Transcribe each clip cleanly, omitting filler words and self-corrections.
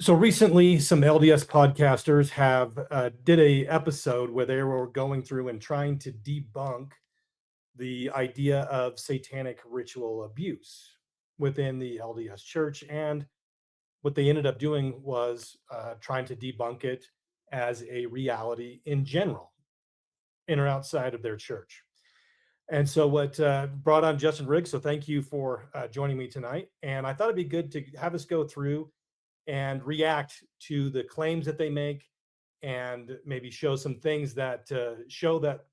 So recently, some LDS podcasters have did a episode where they were going through and trying to debunk the idea of satanic ritual abuse within the LDS Church, and what they ended up doing was trying to debunk it as a reality in general, in or outside of their church. And so, what brought on Justin Riggs. So, thank you for joining me tonight. And I thought it'd be good to have us go through and react to the claims that they make, and maybe show some things that show that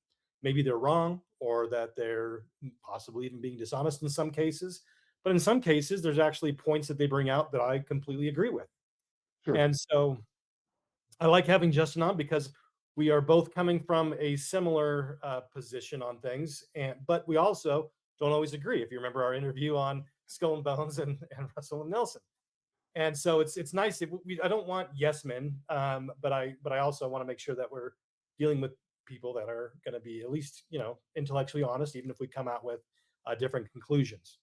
maybe they're wrong, or that they're possibly even being dishonest in some cases. But in some cases, there's actually points that they bring out that I completely agree with. Sure. And so I like having Justin on because we are both coming from a similar position on things, and but we also don't always agree. If you remember our interview on Skull and Bones and Russell and Nelson. And so it's nice. I don't want yes men, but I also want to make sure that we're dealing with people that are going to be at least intellectually honest, even if we come out with different conclusions.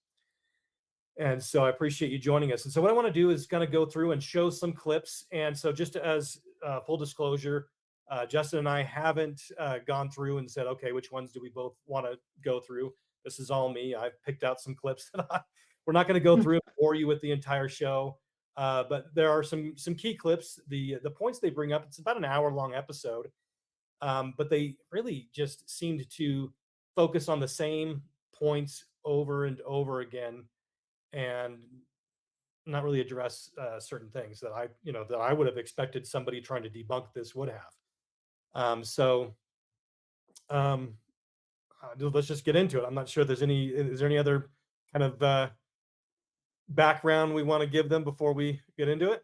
And so I appreciate you joining us. And so what I want to do is kind of go through and show some clips. And so just as full disclosure, Justin and I haven't gone through and said, okay, which ones do we both want to go through? This is all me. I've picked out some clips we're not going to go through and bore you with the entire show. But there are some key clips. The points they bring up, it's about an hour-long episode, but they really just seemed to focus on the same points over and over again, and not really address certain things that I would have expected somebody trying to debunk this would have. So let's just get into it. I'm not sure there's any. Is there any other kind of background we want to give them before we get into it?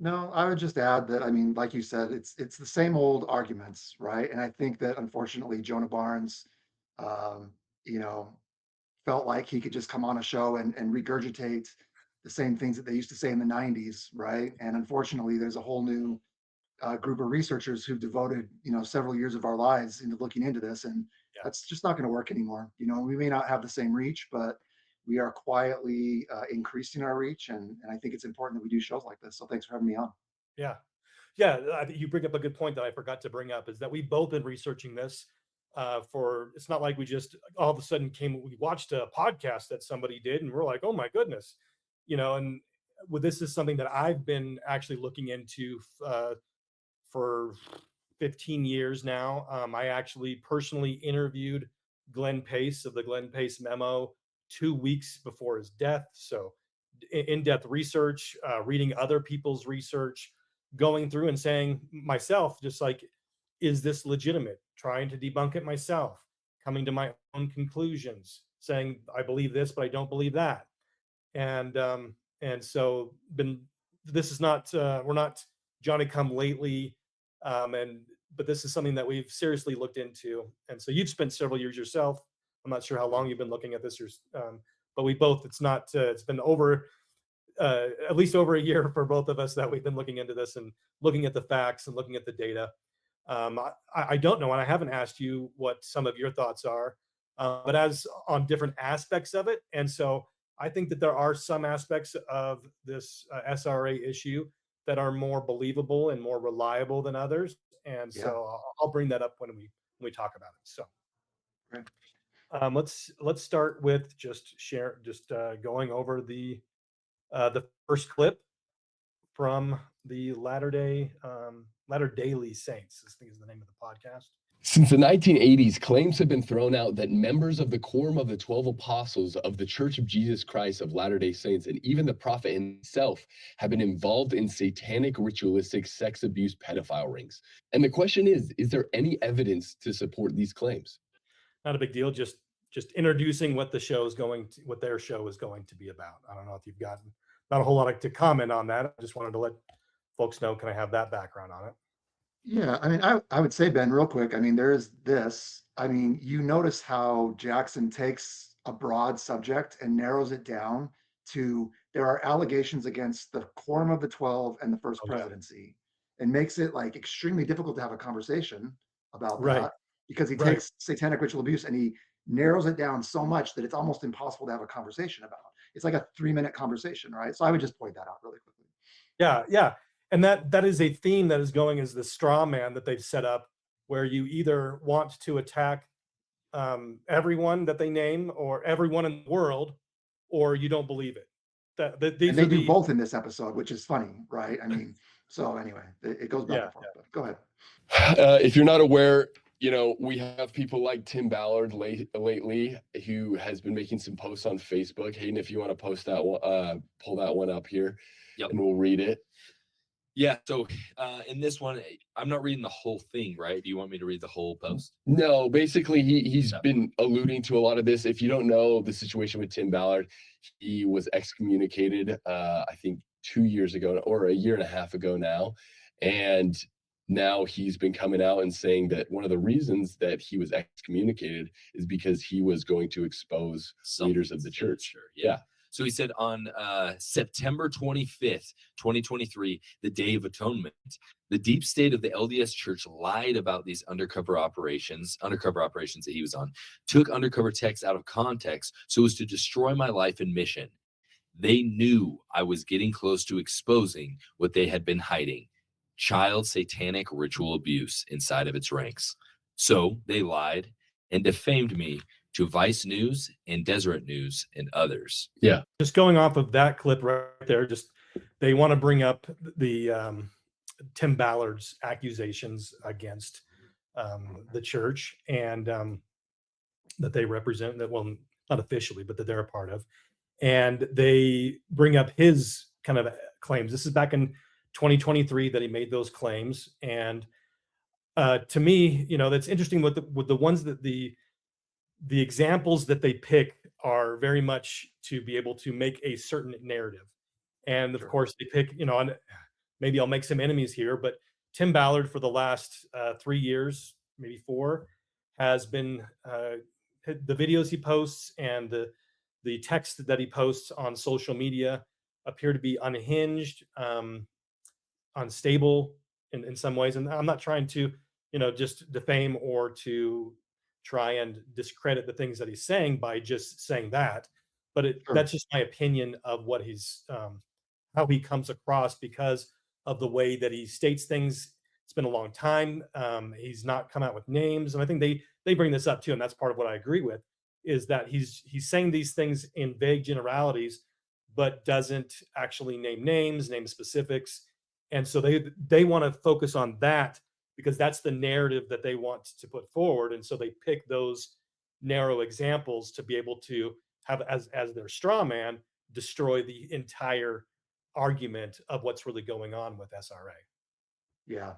No, I would just add that, I mean, like you said, it's the same old arguments, right? And I think that unfortunately Jonah Barnes, um, you know, felt like he could just come on a show and regurgitate the same things that they used to say in the 90s, right? And unfortunately, there's a whole new group of researchers who've devoted, several years of our lives into looking into this, and Yeah. that's just not going to work anymore. We may not have the same reach, but we are quietly increasing our reach, and I think it's important that we do shows like this. So thanks for having me on. Yeah. Yeah, I think you bring up a good point that I forgot to bring up, is that we've both been researching this for, it's not like we just all of a sudden we watched a podcast that somebody did and we're like, oh my goodness, and this is something that I've been actually looking into for 15 years now. I actually personally interviewed Glenn Pace of the Glenn Pace Memo 2 weeks before his death. So in-depth research, reading other people's research, going through and saying myself, just like, is this legitimate? Trying to debunk it myself, coming to my own conclusions, saying I believe this, but I don't believe that. And so been this is not we're not Johnny come lately, and but this is something that we've seriously looked into. And so you've spent several years yourself. I'm not sure how long you've been looking at this, but we both, it's been over at least over a year for both of us that we've been looking into this and looking at the facts and looking at the data. I don't know, and I haven't asked you what some of your thoughts are, but as on different aspects of it. And so I think that there are some aspects of this SRA issue that are more believable and more reliable than others. And Yeah. so I'll bring that up when we talk about it. So Great. let's start with just going over the first clip from the Latter Daily Saints. This thing is the name of the podcast. Since the 1980s, claims have been thrown out that members of the Quorum of the 12 Apostles of the Church of Jesus Christ of Latter-day Saints and even the prophet himself have been involved in satanic ritualistic sex abuse pedophile rings. And the question is there any evidence to support these claims? Not a big deal. Just introducing what what their show is going to be about. I don't know if you've gotten not a whole lot to comment on that. I just wanted to let folks know, can I have that background on it? Yeah, I mean, I would say, Ben, real quick, I mean, there is this. I mean, you notice how Jackson takes a broad subject and narrows it down to there are allegations against the Quorum of the 12 and the First Oh yeah. Presidency, and makes it like extremely difficult to have a conversation about Right. that because he Right. takes satanic ritual abuse and he narrows it down so much that it's almost impossible to have a conversation about. It's like a 3-minute conversation, right? So I would just point that out really quickly. Yeah. And that is a theme that is going as the straw man that they've set up, where you either want to attack everyone that they name or everyone in the world, or you don't believe it. And These they are do the both in this episode, which is funny, right? I mean, so anyway, it goes back yeah. and forth. But go ahead. If you're not aware, we have people like Tim Ballard lately who has been making some posts on Facebook. Hayden, if you want to post that one, pull that one up here, Yep. and we'll read it. Yeah. So in this one, I'm not reading the whole thing, right? Do you want me to read the whole post? No, basically he's Yeah. been alluding to a lot of this. If you don't know the situation with Tim Ballard, he was excommunicated, I think 2 years ago or a year and a half ago now. And now he's been coming out and saying that one of the reasons that he was excommunicated is because he was going to expose leaders of the church. Yeah. So he said on September 25th, 2023, the Day of Atonement, the deep state of the LDS Church lied about these undercover operations that he was on, took undercover texts out of context so as to destroy my life and mission. They knew I was getting close to exposing what they had been hiding, child satanic ritual abuse inside of its ranks. So they lied and defamed me to Vice News and Deseret News and others. Yeah. Just going off of that clip right there, just they want to bring up the Tim Ballard's accusations against the church and that they represent, that, well, not officially, but that they're a part of. And they bring up his kind of claims. This is back in 2023 that he made those claims. And to me, that's interesting with the ones that the examples that they pick are very much to be able to make a certain narrative. And of Sure. course they pick, and maybe I'll make some enemies here, but Tim Ballard for the last 3 years, maybe 4, has been the videos he posts and the text that he posts on social media appear to be unhinged, unstable in some ways. And I'm not trying to, just defame or to try and discredit the things that he's saying by just saying that, but Sure. that's just my opinion of what he's how he comes across because of the way that he states things. It's been a long time. He's not come out with names, and I think they bring this up too, and that's part of what I agree with, is that he's saying these things in vague generalities, but doesn't actually name names, name specifics, and so they want to focus on that because that's the narrative that they want to put forward, and so they pick those narrow examples to be able to have as their straw man destroy the entire argument of what's really going on with SRA. Yeah.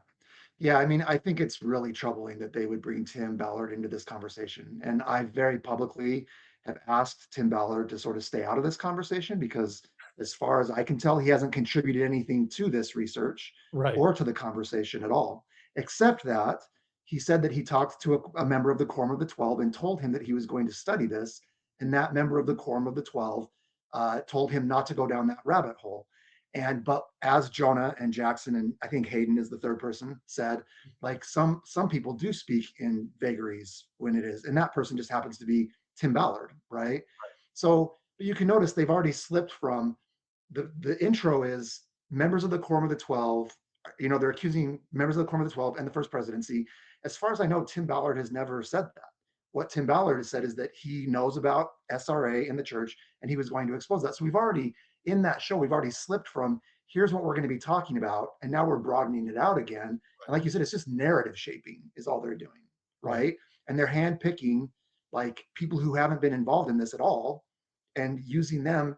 Yeah, I mean, I think it's really troubling that they would bring Tim Ballard into this conversation. And I very publicly have asked Tim Ballard to sort of stay out of this conversation because, as far as I can tell, he hasn't contributed anything to this research Right. or to the conversation at all, except that he said that he talked to a member of the Quorum of the 12 and told him that he was going to study this. And that member of the Quorum of the 12 told him not to go down that rabbit hole. But as Jonah and Jackson, and I think Hayden is the third person, said, like some people do speak in vagaries when it is, and that person just happens to be Tim Ballard, right? So, but you can notice they've already slipped from the intro is members of the Quorum of the 12. They're accusing members of the Quorum of the 12 and the First Presidency. As far as I know, Tim Ballard has never said that. What Tim Ballard has said is that he knows about SRA and the church, and he was going to expose that. So we've already, in that show, we've already slipped from here's what we're going to be talking about, and now we're broadening it out again. And like you said, it's just narrative shaping is all they're doing, right? And they're handpicking like people who haven't been involved in this at all and using them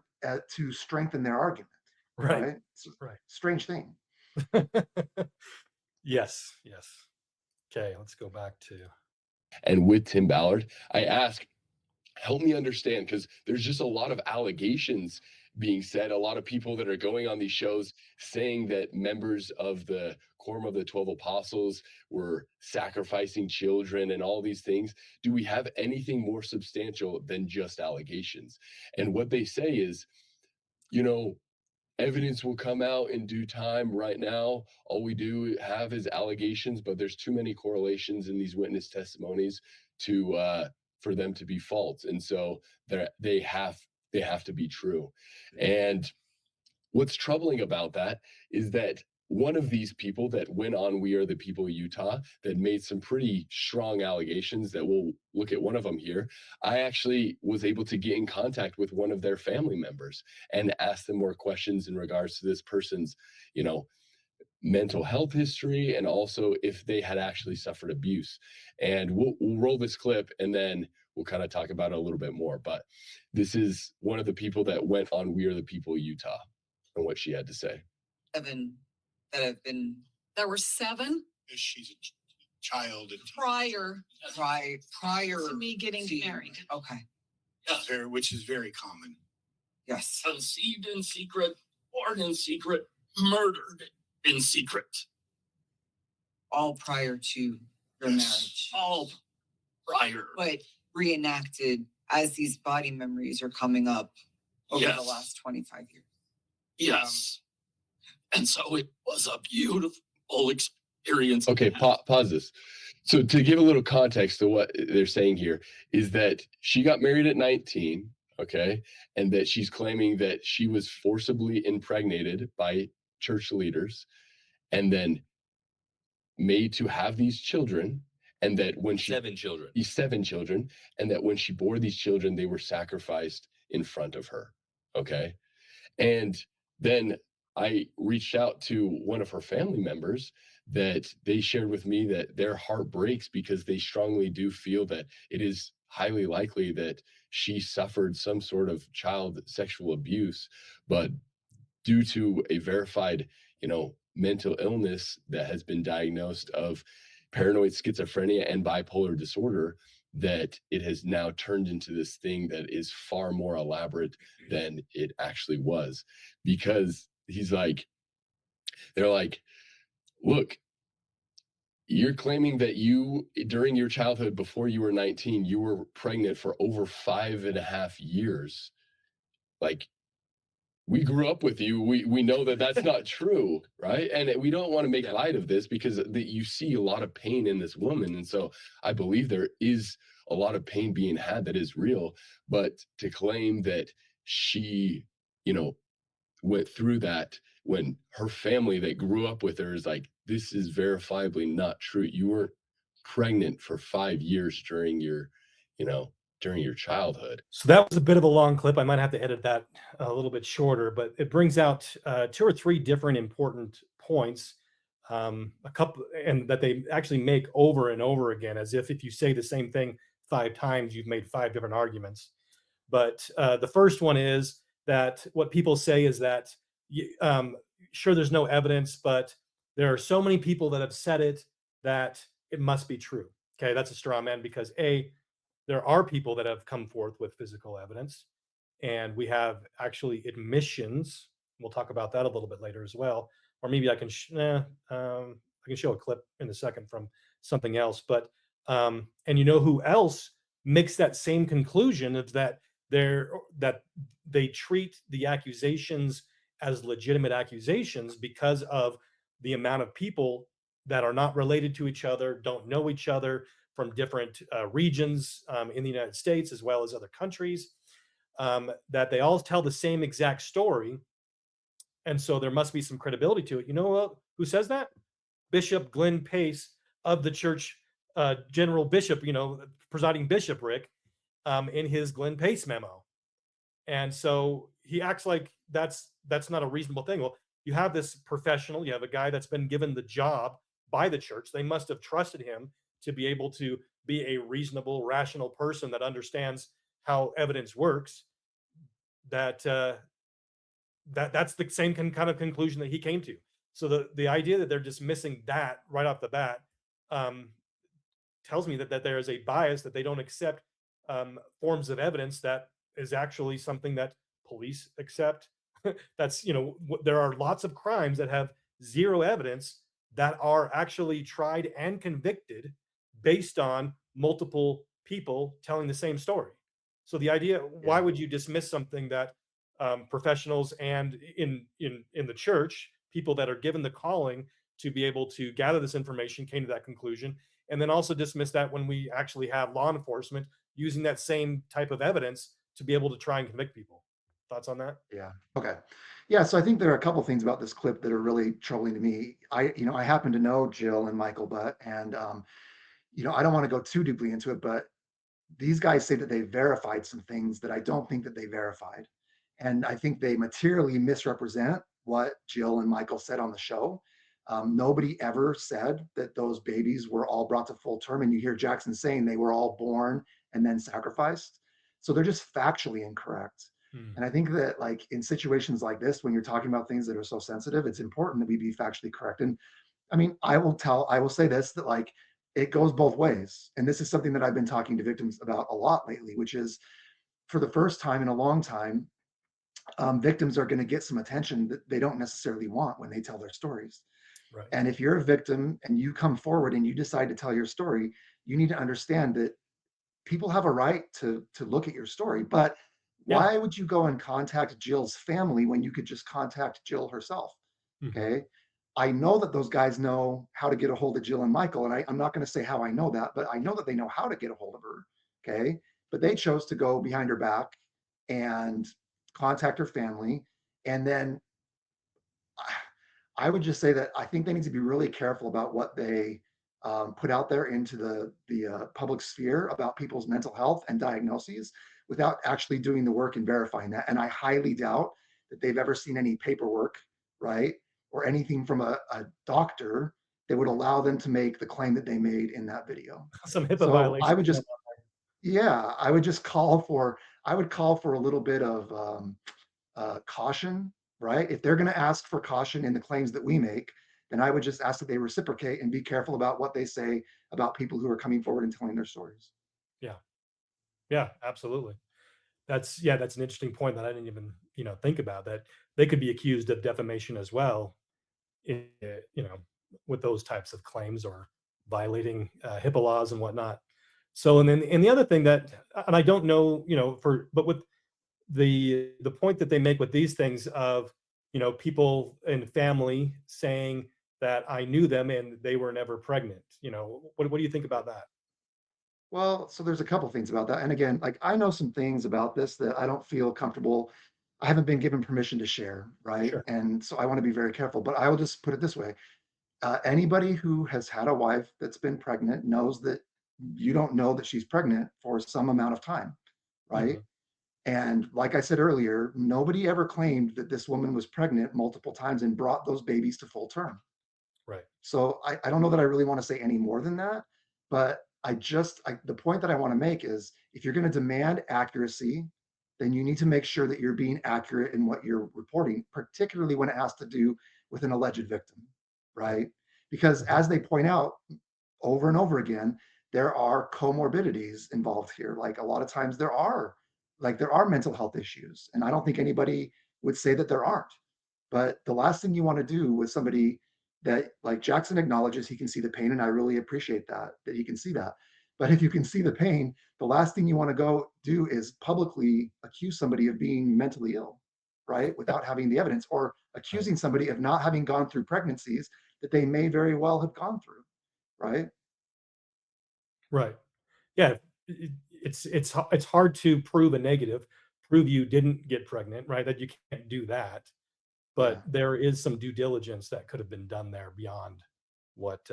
to strengthen their argument, right? It's a strange thing. Yes. Okay, let's go back to. And with Tim Ballard, I ask, help me understand, because there's just a lot of allegations being said, a lot of people that are going on these shows saying that members of the Quorum of the 12 Apostles were sacrificing children and all these things. Do we have anything more substantial than just allegations? And what they say is, evidence will come out in due time. Right now, all we do have is allegations, but there's too many correlations in these witness testimonies for them to be false, and so they have to be true. And what's troubling about that is that one of these people that went on We Are the People Utah that made some pretty strong allegations that we'll look at one of them here. I actually was able to get in contact with one of their family members and ask them more questions in regards to this person's, you know, mental health history and also if they had actually suffered abuse. And we'll roll this clip and then we'll kind of talk about it a little bit more. But this is one of the people that went on We Are the People Utah and what she had to say. Seven that have been. There were 7 She's a child and prior prior to me getting to- married. Okay. which is very common. Yes. Conceived in secret, born in secret, murdered in secret. All prior to their marriage, All prior. but reenacted as these body memories are coming up over the Yes. last 25 years. Yes. And so it was a beautiful experience. Okay, pause this. So to give a little context to what they're saying here is that she got married at 19, okay, and that she's claiming that she was forcibly impregnated by church leaders and then made to have these children, and that when she 7 children. these 7 children, and that when she bore these children, they were sacrificed in front of her. Okay. And then I reached out to one of her family members that they shared with me that their heart breaks because they strongly do feel that it is highly likely that she suffered some sort of child sexual abuse, but due to a verified, mental illness that has been diagnosed of paranoid schizophrenia and bipolar disorder, that it has now turned into this thing that is far more elaborate than it actually was. Because they're like, look, you're claiming that you, during your childhood, before you were 19, you were pregnant for over 5.5 years. Like, we grew up with you. We know that that's not true, right? And we don't want to make light of this because you see a lot of pain in this woman. And so I believe there is a lot of pain being had that is real. But to claim that she, went through that when her family that grew up with her is like, this is verifiably not true. You were pregnant for 5 years during your childhood. So that was a bit of a long clip. I might have to edit that a little bit shorter, but it brings out 2 or 3 different important points, a couple, and that they actually make over and over again, as if you say the same thing 5 times, you've made 5 different arguments. But the first one is that what people say is that, sure, there's no evidence, but there are so many people that have said it that it must be true. Okay, that's a straw man because there are people that have come forth with physical evidence, and we have actually admissions. We'll talk about that a little bit later as well, or maybe I can show a clip in a second from something else. But and who else makes that same conclusion of that they treat the accusations as legitimate accusations because of the amount of people that are not related to each other, don't know each other, from different regions in the United States as well as other countries, that they all tell the same exact story. And so there must be some credibility to it. You know who says that? Bishop Glenn Pace of the church, general bishop, presiding bishopric, in his Glenn Pace memo. And so he acts like that's not a reasonable thing. Well, you have this professional, you have a guy that's been given the job by the church. They must have trusted him to be able to be a reasonable, rational person that understands how evidence works. That's the same kind of conclusion that he came to. So the idea that they're dismissing that right off the bat tells me that there is a bias, that they don't accept forms of evidence that is actually something that police accept. That's, there are lots of crimes that have zero evidence that are actually tried and convicted based on multiple people telling the same story. So the idea, why would you dismiss something that professionals and in the church, people that are given the calling to be able to gather this information came to that conclusion, and then also dismiss that when we actually have law enforcement using that same type of evidence to be able to try and convict people? Thoughts on that? Yeah. Okay. Yeah. So I think there are a couple things about this clip that are really troubling to me. I happen to know Jill and Michael Butt, and I don't want to go too deeply into it, but these guys say that they verified some things that I don't think that they verified. And I think they materially misrepresent what Jill and Michael said on the show. Nobody ever said that those babies were all brought to full term. And you hear Jackson saying they were all born and then sacrificed. So they're just factually incorrect. Hmm. And I think that, like, in situations like this, when you're talking about things that are so sensitive, it's important that we be factually correct. And I mean, I will say this, that, like, it goes both ways. And this is something that I've been talking to victims about a lot lately, which is, for the first time in a long time, victims are going to get some attention that they don't necessarily want when they tell their stories. Right. And if you're a victim and you come forward and you decide to tell your story, you need to understand that people have a right to look at your story. But Yeah. why would you go and contact Jill's family when you could just contact Jill herself? Mhm. Okay. I know that those guys know how to get a hold of Jill and Michael. And I'm not going to say how I know that, but I know that they know how to get a hold of her. Okay. But they chose to go behind her back and contact her family. And then I would just say that I think they need to be really careful about what they put out there into the public sphere about people's mental health and diagnoses without actually doing the work and verifying that. And I highly doubt that they've ever seen any paperwork, right, or anything from a doctor that would allow them to make the claim that they made in that video. Some HIPAA So I violations would going just, yeah, I would call for a little bit of caution, right? If they're going to ask for caution in the claims that we make, then I would just ask that they reciprocate and be careful about what they say about people who are coming forward and telling their stories. Yeah. Yeah, absolutely. That's an interesting point that I didn't even, think about, that they could be accused of defamation as well, i- you know, with those types of claims, or violating HIPAA laws and whatnot. So, and the other thing that, and I don't know, but with the point that they make with these things of, people and family saying that I knew them and they were never pregnant. What do you think about that? Well, so there's a couple things about that. And again, like, I know some things about this that I don't feel comfortable. I haven't been given permission to share, right? Sure. And so I want to be very careful, but I will just put it this way. Anybody who has had a wife that's been pregnant knows that you don't know that she's pregnant for some amount of time, right? Mhm. And like I said earlier, nobody ever claimed that this woman was pregnant multiple times and brought those babies to full term. Right. So I don't know that I really want to say any more than that, but the point that I want to make is, if you're going to demand accuracy, then you need to make sure that you're being accurate in what you're reporting, particularly when it has to do with an alleged victim, right? Because Mhm. as they point out over and over again, there are comorbidities involved here. Like, a lot of times there are mental health issues, and I don't think anybody would say that there aren't. But the last thing you want to do with somebody that, like, Jackson acknowledges he can see the pain, and I really appreciate that he can see that. But if you can see the pain, the last thing you want to go do is publicly accuse somebody of being mentally ill, right? Without having the evidence, or Right. accusing somebody of not having gone through pregnancies that they may very well have gone through, right? Right. Yeah. It's hard to prove a negative, prove you didn't get pregnant, right? That you can't do that. Yeah. But there is some due diligence that could have been done there beyond what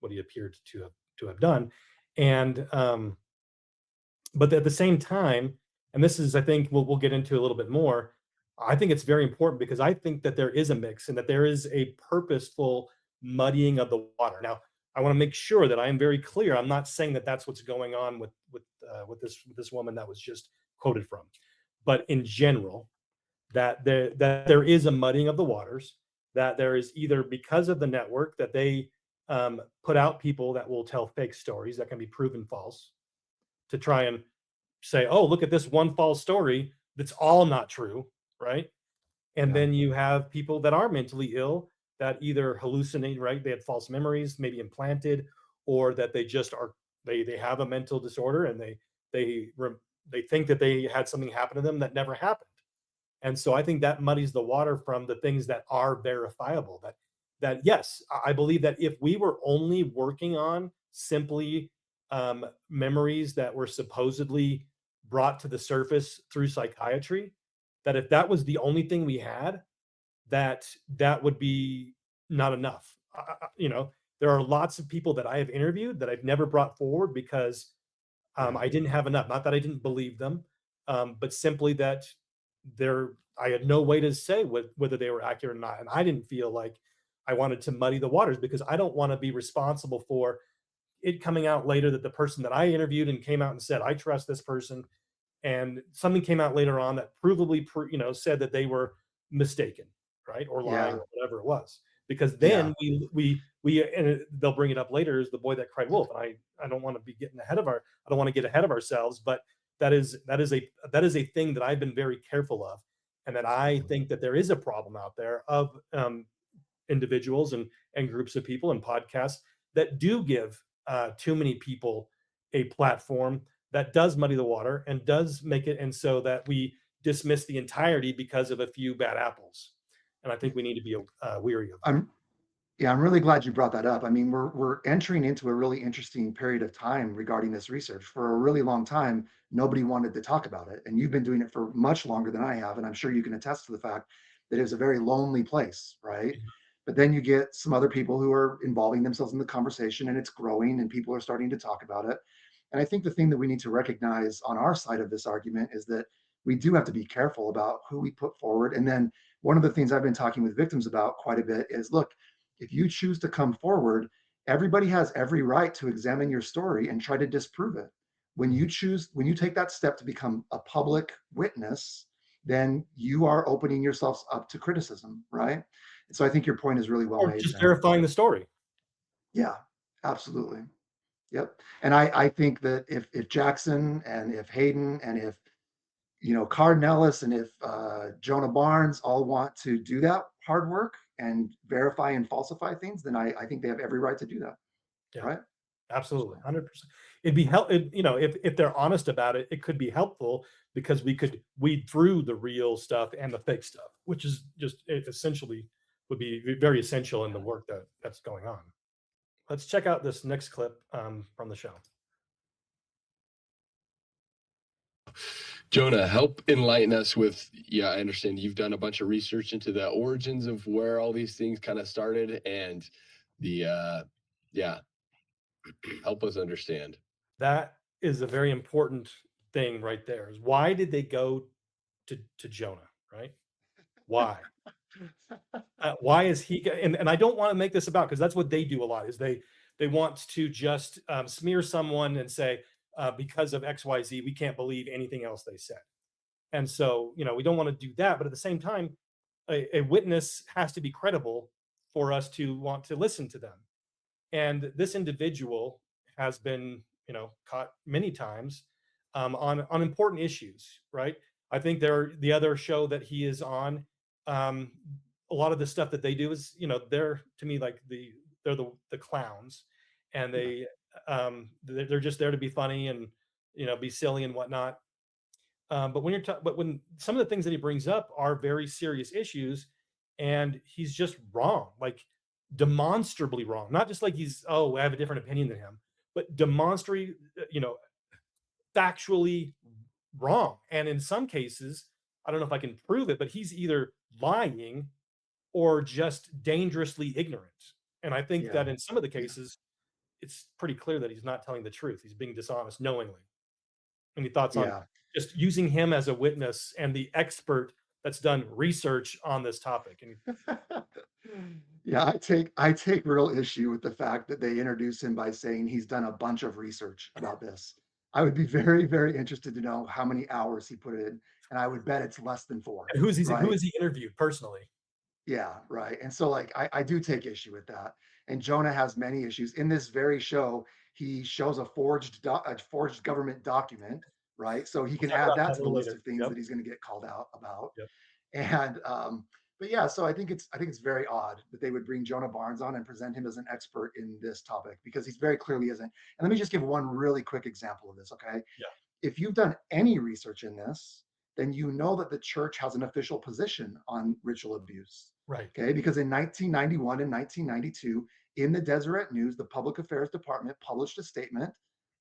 he appeared to have done. And but at the same time, and this is, I think we'll get into a little bit more, I think it's very important, because I think that there is a mix and that there is a purposeful muddying of the water. Now, I want to make sure that I am very clear. I'm not saying that that's what's going on with this woman that was just quoted from, but in general, that there is a muddying of the waters, that there is, either because of the network, that they put out people that will tell fake stories that can be proven false, to try and say, oh, look at this one false story that's all not true, right? And Yeah. then you have people that are mentally ill, that either hallucinate, right? They had false memories, maybe implanted, or that they just are, they have a mental disorder, and they they think that they had something happen to them that never happened. And so I think that muddies the water from the things that are verifiable. That yes, I believe that if we were only working on simply memories that were supposedly brought to the surface through psychiatry, that if that was the only thing we had, that would be not enough. There are lots of people that I have interviewed that I've never brought forward because I didn't have enough. Not that I didn't believe them, but simply that I had no way to say whether they were accurate or not. And I didn't feel like I wanted to muddy the waters because I don't want to be responsible for it coming out later that the person that I interviewed and came out and said, I trust this person. And something came out later on that provably, said that they were mistaken, right? Or lying Yeah. or whatever it was. Because Yeah. then and they'll bring it up later as the boy that cried wolf. And I don't want to be getting I don't want to get ahead of ourselves, but that is a thing that I've been very careful of, and that I think that there is a problem out there of individuals and groups of people and podcasts that do give too many people a platform that does muddy the water and does make it, and so that we dismiss the entirety because of a few bad apples. And I think we need to be weary of that. I'm really glad you brought that up. I mean, we're entering into a really interesting period of time regarding this research. For a really long time, nobody wanted to talk about it, and you've been doing it for much longer than I have, and I'm sure you can attest to the fact that it was a very lonely place, right? But then you get some other people who are involving themselves in the conversation, and it's growing, and people are starting to talk about it. And I think the thing that we need to recognize on our side of this argument is that we do have to be careful about who we put forward. And then one of the things I've been talking with victims about quite a bit is, look, if you choose to come forward, everybody has every right to examine your story and try to disprove it. When you take that step to become a public witness, then you are opening yourselves up to criticism, right? And so I think your point is really well Or made just there. verifying the story. Yeah, absolutely. Yep. And I think that if Jackson and if Hayden and if Card Nellis and if Jonah Barnes all want to do that hard work and verify and falsify things, then I think they have every right to do that. Yeah, Right. absolutely, So, 100%. It'd be if they're honest about it, it could be helpful because we could weed through the real stuff and the fake stuff, which is just essentially would be very essential in the work that's going on. Let's check out this next clip from the show. Jonah, help enlighten us with, yeah, I understand you've done a bunch of research into the origins of where all these things kind of started and yeah, help us understand. That is a very important thing right there. Is why did they go to Jonah, right? Why? Why is he? And I don't want to make this about because that's what they do a lot. Is they want to just smear someone and say because of X Y Z we can't believe anything else they said. And so we don't want to do that. But at the same time, a witness has to be credible for us to want to listen to them. And this individual has been caught many times on important issues, right? I think the other show that he is on, um, a lot of the stuff that they do is they're to me like they're the clowns, and they're just there to be funny and be silly and whatnot. But when some of the things that he brings up are very serious issues, and he's just wrong, like demonstrably wrong. Not just like I have a different opinion than him, but demonstrably, factually wrong. And in some cases, I don't know if I can prove it, but he's either lying or just dangerously ignorant. And I think yeah. that in some of the cases, it's pretty clear that he's not telling the truth. He's being dishonest knowingly. Any thoughts on Yeah. just using him as a witness and the expert that's done research on this topic? And Yeah, I take real issue with the fact that they introduce him by saying he's done a bunch of research about this. I would be very, very interested to know how many hours he put in, and I would bet it's less than 4, who right? has he interviewed personally? Yeah, right. And so like I do take issue with that. And Jonah has many issues. In this very show, he shows a forged government document, right? So he We'll can talk add about that that a to the little list later. of things Yep. that he's going to get called out about. Yep. And but yeah, so I think it's very odd that they would bring Jonah Barnes on and present him as an expert in this topic because he's very clearly isn't. And let me just give one really quick example of this, okay? Yeah. If you've done any research in this, then you know that the church has an official position on ritual abuse. Right. Okay, because in 1991 and 1992, in the Deseret News, the Public Affairs Department published a statement,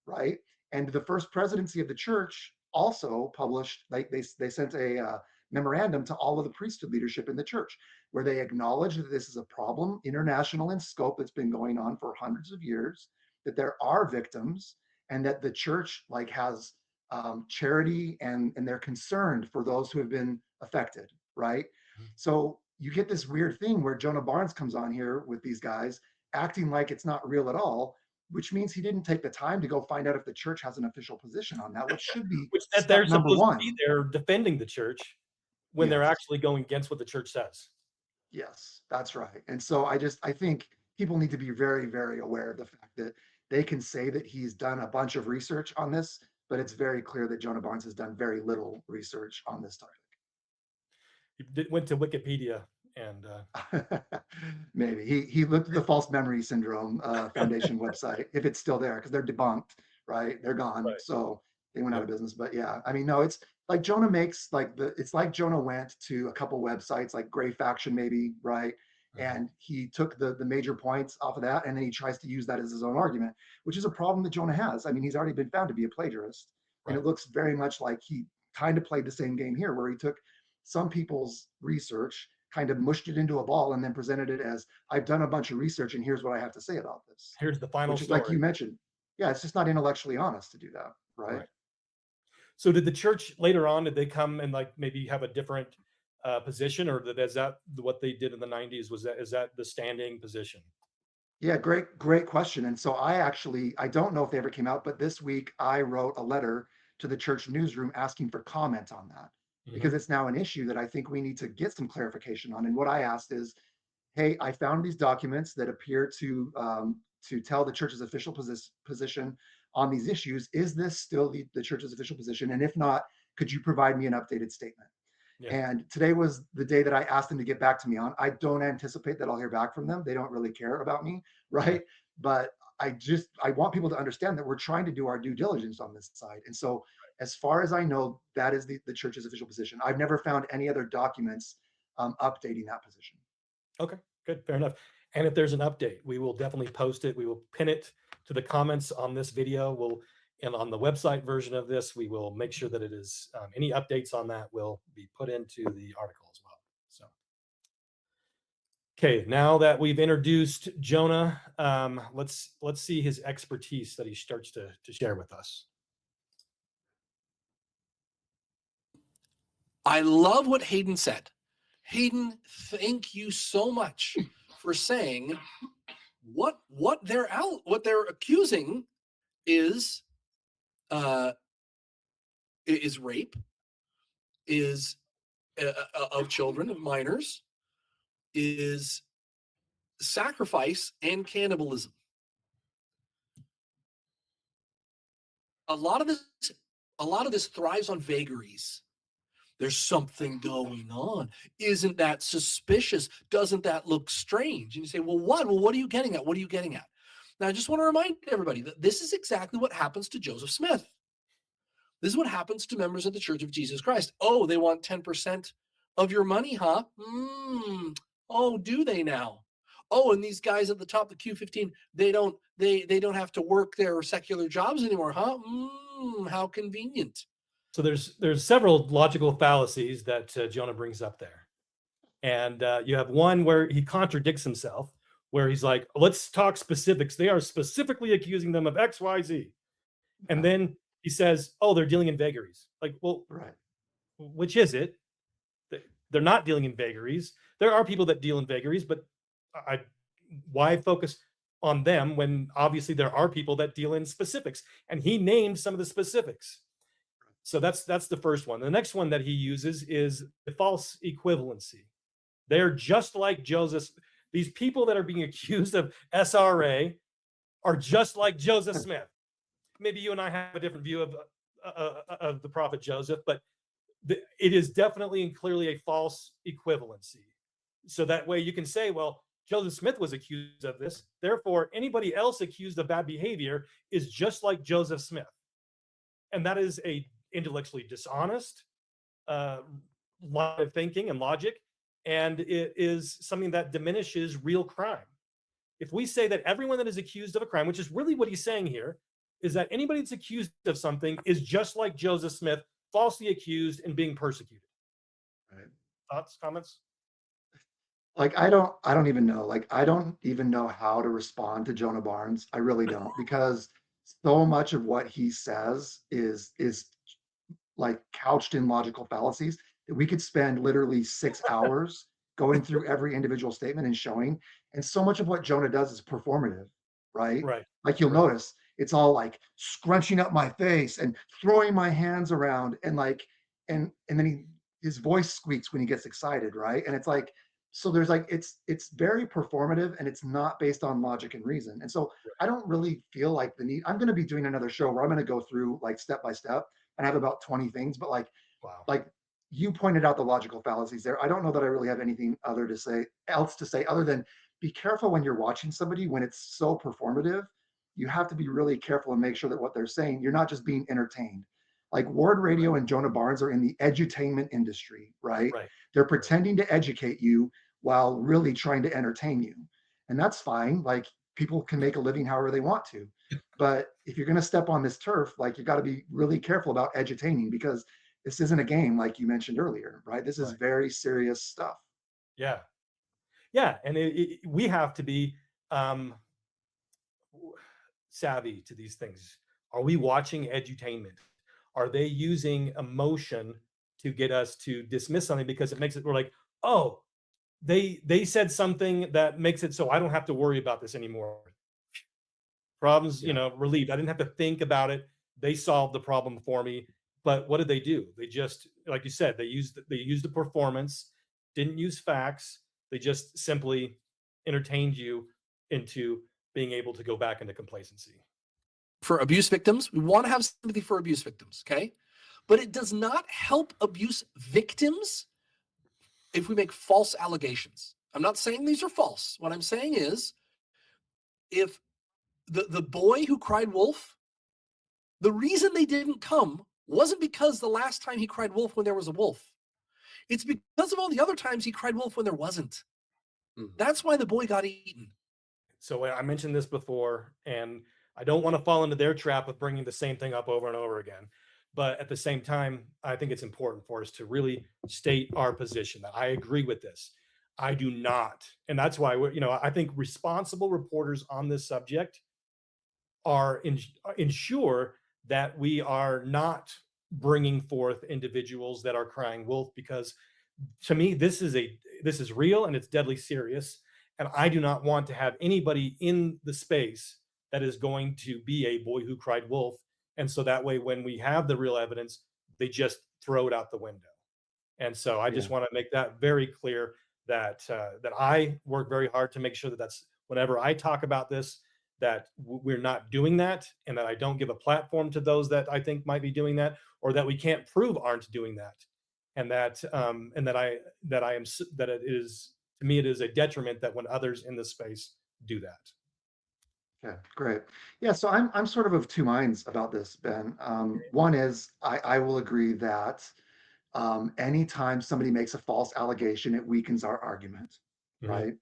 right? And the first presidency of the church also published, like they sent a memorandum to all of the priesthood leadership in the church, where they acknowledge that this is a problem, international in scope, that's been going on for hundreds of years, that there are victims, and that the church like has charity, and they're concerned for those who have been affected, right? So you get this weird thing where Jonah Barnes comes on here with these guys acting like it's not real at all, which means he didn't take the time to go find out if the church has an official position on that, which should be Which that they're step number supposed to one. be there defending the church when they're Yes. actually going against what the church says. Yes, that's right. And so I think people need to be very, very aware of the fact that they can say that he's done a bunch of research on this, but it's very clear that Jonah Barnes has done very little research on this topic. Went to Wikipedia and Maybe he looked at the false memory syndrome foundation website, if it's still there, because they're debunked, right? They're gone. Right. So they went out Yep. of business. But yeah, I mean, no, it's like Jonah makes like it's like Jonah went to a couple websites like Gray Faction, maybe, right? And he took the major points off of that, and then he tries to use that as his own argument, which is a problem that Jonah has. I mean, he's already been found to be a plagiarist. And Right. it looks very much like he kind of played the same game here, where he took some people's research, kind of mushed it into a ball, and then presented it as, I've done a bunch of research and here's what I have to say about this. Here's the final Which is story. like you mentioned. Yeah, it's just not intellectually honest to do that, right? Right. So did the church later on, did they come and like maybe have a different position, or is that what they did in the 90s? Is that the standing position? Yeah, great question. And so I don't know if they ever came out, but this week I wrote a letter to the church newsroom asking for comment on that, because it's now an issue that I think we need to get some clarification on. And what I asked is, hey, I found these documents that appear to tell the church's official position on these issues. Is this still the church's official position? And if not, could you provide me an updated statement? Yeah. And today was the day that I asked them to get back to me on. I don't anticipate that I'll hear back from them. They don't really care about me, right? But I want people to understand that we're trying to do our due diligence on this side. And so as far as I know, that is the church's official position. I've never found any other documents updating that position. Okay, good, fair enough. And if there's an update, we will definitely post it. We will pin it to the comments on this video. And on the website version of this, we will make sure that it is any updates on that will be put into the article as well. So, okay, now that we've introduced Jonah, let's see his expertise that he starts to share with us. I love what Hayden said. Hayden, thank you so much for saying what they're accusing is rape, is of children, of minors, is sacrifice and cannibalism. A lot of this thrives on vagaries. There's something going on. Isn't that suspicious? Doesn't that look strange? And you say, well, what? Well, what are you getting at? What are you getting at? Now, I just want to remind everybody that this is exactly what happens to Joseph Smith. This is what happens to members of the Church of Jesus Christ. Oh, they want 10% of your money, huh? Oh, do they now? Oh, and these guys at the top of the Q15, they don't have to work their secular jobs anymore, huh? How convenient. So there's several logical fallacies that Jonah brings up there. And you have one where he contradicts himself, where he's like, let's talk specifics. They are specifically accusing them of X, Y, Z. And then he says, oh, they're dealing in vagaries. Like, well, right. Which is it? They're not dealing in vagaries. There are people that deal in vagaries, but why focus on them when obviously there are people that deal in specifics? And he named some of the specifics. So that's the first one. The next one that he uses is the false equivalency. They're just like Joseph. These people that are being accused of SRA are just like Joseph Smith. Maybe you and I have a different view of the prophet Joseph, but it is definitely and clearly a false equivalency. So that way you can say, well, Joseph Smith was accused of this. Therefore, anybody else accused of bad behavior is just like Joseph Smith. And that is a intellectually dishonest line of thinking and logic, and it is something that diminishes real crime. If we say that everyone that is accused of a crime, which is really what he's saying here, is that anybody that's accused of something is just like Joseph Smith, falsely accused and being persecuted. thoughts, comments? Like, I don't even know. Like, I don't even know how to respond to Jonah Barnes. I really don't, because so much of what he says is like couched in logical fallacies that we could spend literally 6 hours going through every individual statement and showing. And so much of what Jonah does is performative, right? Right. Like, you'll Right. notice it's all like scrunching up my face and throwing my hands around, and like, and then his voice squeaks when he gets excited, right? And it's like, so there's like, it's very performative, and it's not based on logic and reason. And so I don't really feel like the need. I'm going to be doing another show where I'm going to go through like step by step and have about 20 things, but Wow. like you pointed out the logical fallacies there. I don't know that I really have anything else to say other than be careful when you're watching somebody when it's so performative. You have to be really careful and make sure that what they're saying, you're not just being entertained. Like Ward Radio and Jonah Barnes are in the edutainment industry, right? Right. They're pretending to educate you while really trying to entertain you. And that's fine. Like, people can make a living however they want to. But if you're going to step on this turf, like, you got to be really careful about edutaining, because this isn't a game like you mentioned earlier, right? This is Right. very serious stuff. Yeah. Yeah. And we have to be um, savvy to these things. Are we watching edutainment? Are they using emotion to get us to dismiss something because it makes it, we're like, oh, they said something that makes it so I don't have to worry about this anymore. Problems, Yeah. relieved. I didn't have to think about it. They solved the problem for me. But what did they do? They just, like you said, they used the performance, didn't use facts. They just simply entertained you into being able to go back into complacency. For abuse victims, we want to have sympathy for abuse victims, okay? But it does not help abuse victims if we make false allegations. I'm not saying these are false. What I'm saying is, if the boy who cried wolf, the reason they didn't come wasn't because the last time he cried wolf when there was a wolf. It's because of all the other times he cried wolf when there wasn't. That's why the boy got eaten. So I mentioned this before, and I don't want to fall into their trap of bringing the same thing up over and over again. But at the same time, I think it's important for us to really state our position that I agree with this. I do not. And that's why, I think responsible reporters on this subject are ensure that we are not bringing forth individuals that are crying wolf, because to me this is real and it's deadly serious, and I do not want to have anybody in the space that is going to be a boy who cried wolf, and so that way when we have the real evidence they just throw it out the window. And so I just Yeah. want to make that very clear, that that I work very hard to make sure that that's whenever I talk about this, that we're not doing that, and that I don't give a platform to those that I think might be doing that, or that we can't prove aren't doing that, and that I am that it is, to me it is a detriment that when others in this space do that. Okay, great. Yeah, so I'm sort of two minds about this, Ben. One is I will agree that anytime somebody makes a false allegation, it weakens our argument, Mhm. right?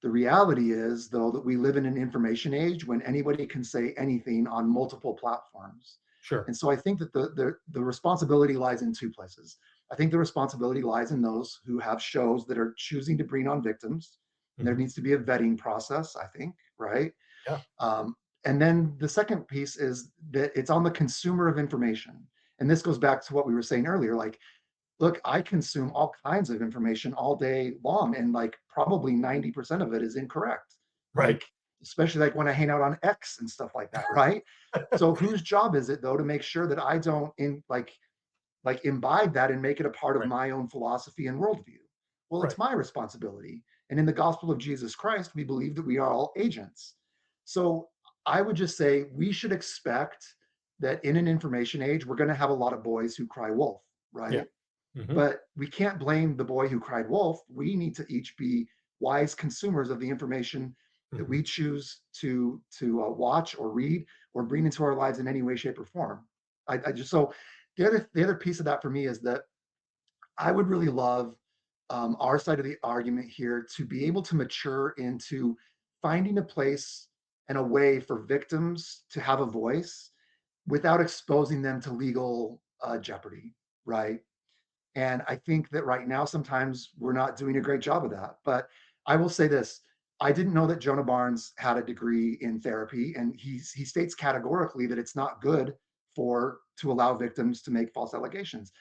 The reality is, though, that we live in an information age when anybody can say anything on multiple platforms. Sure. And so I think that the responsibility lies in two places. I think the responsibility lies in those who have shows that are choosing to bring on victims. And there Mhm. needs to be a vetting process, I think, right? Yeah. And then the second piece is that it's on the consumer of information. And this goes back to what we were saying earlier. Like, look, I consume all kinds of information all day long, and like probably 90% of it is incorrect. Right. Like, especially like when I hang out on X and stuff like that, right? So whose job is it though to make sure that I don't imbibe that and make it a part of Right. my own philosophy and worldview? Well, Right. it's my responsibility. And in the gospel of Jesus Christ, we believe that we are all agents. So I would just say we should expect that in an information age, we're going to have a lot of boys who cry wolf, Yeah. right? Mhm. But we can't blame the boy who cried wolf. We need to each be wise consumers of the information that Mhm. we choose to watch or read or bring into our lives in any way, shape, or form. I just so the other piece of that for me is that I would really love our side of the argument here to be able to mature into finding a place and a way for victims to have a voice without exposing them to legal jeopardy, right? And I think that right now, sometimes we're not doing a great job of that. But I will say this. I didn't know that Jonah Barnes had a degree in therapy, and he states categorically that it's not good to allow victims to make false allegations.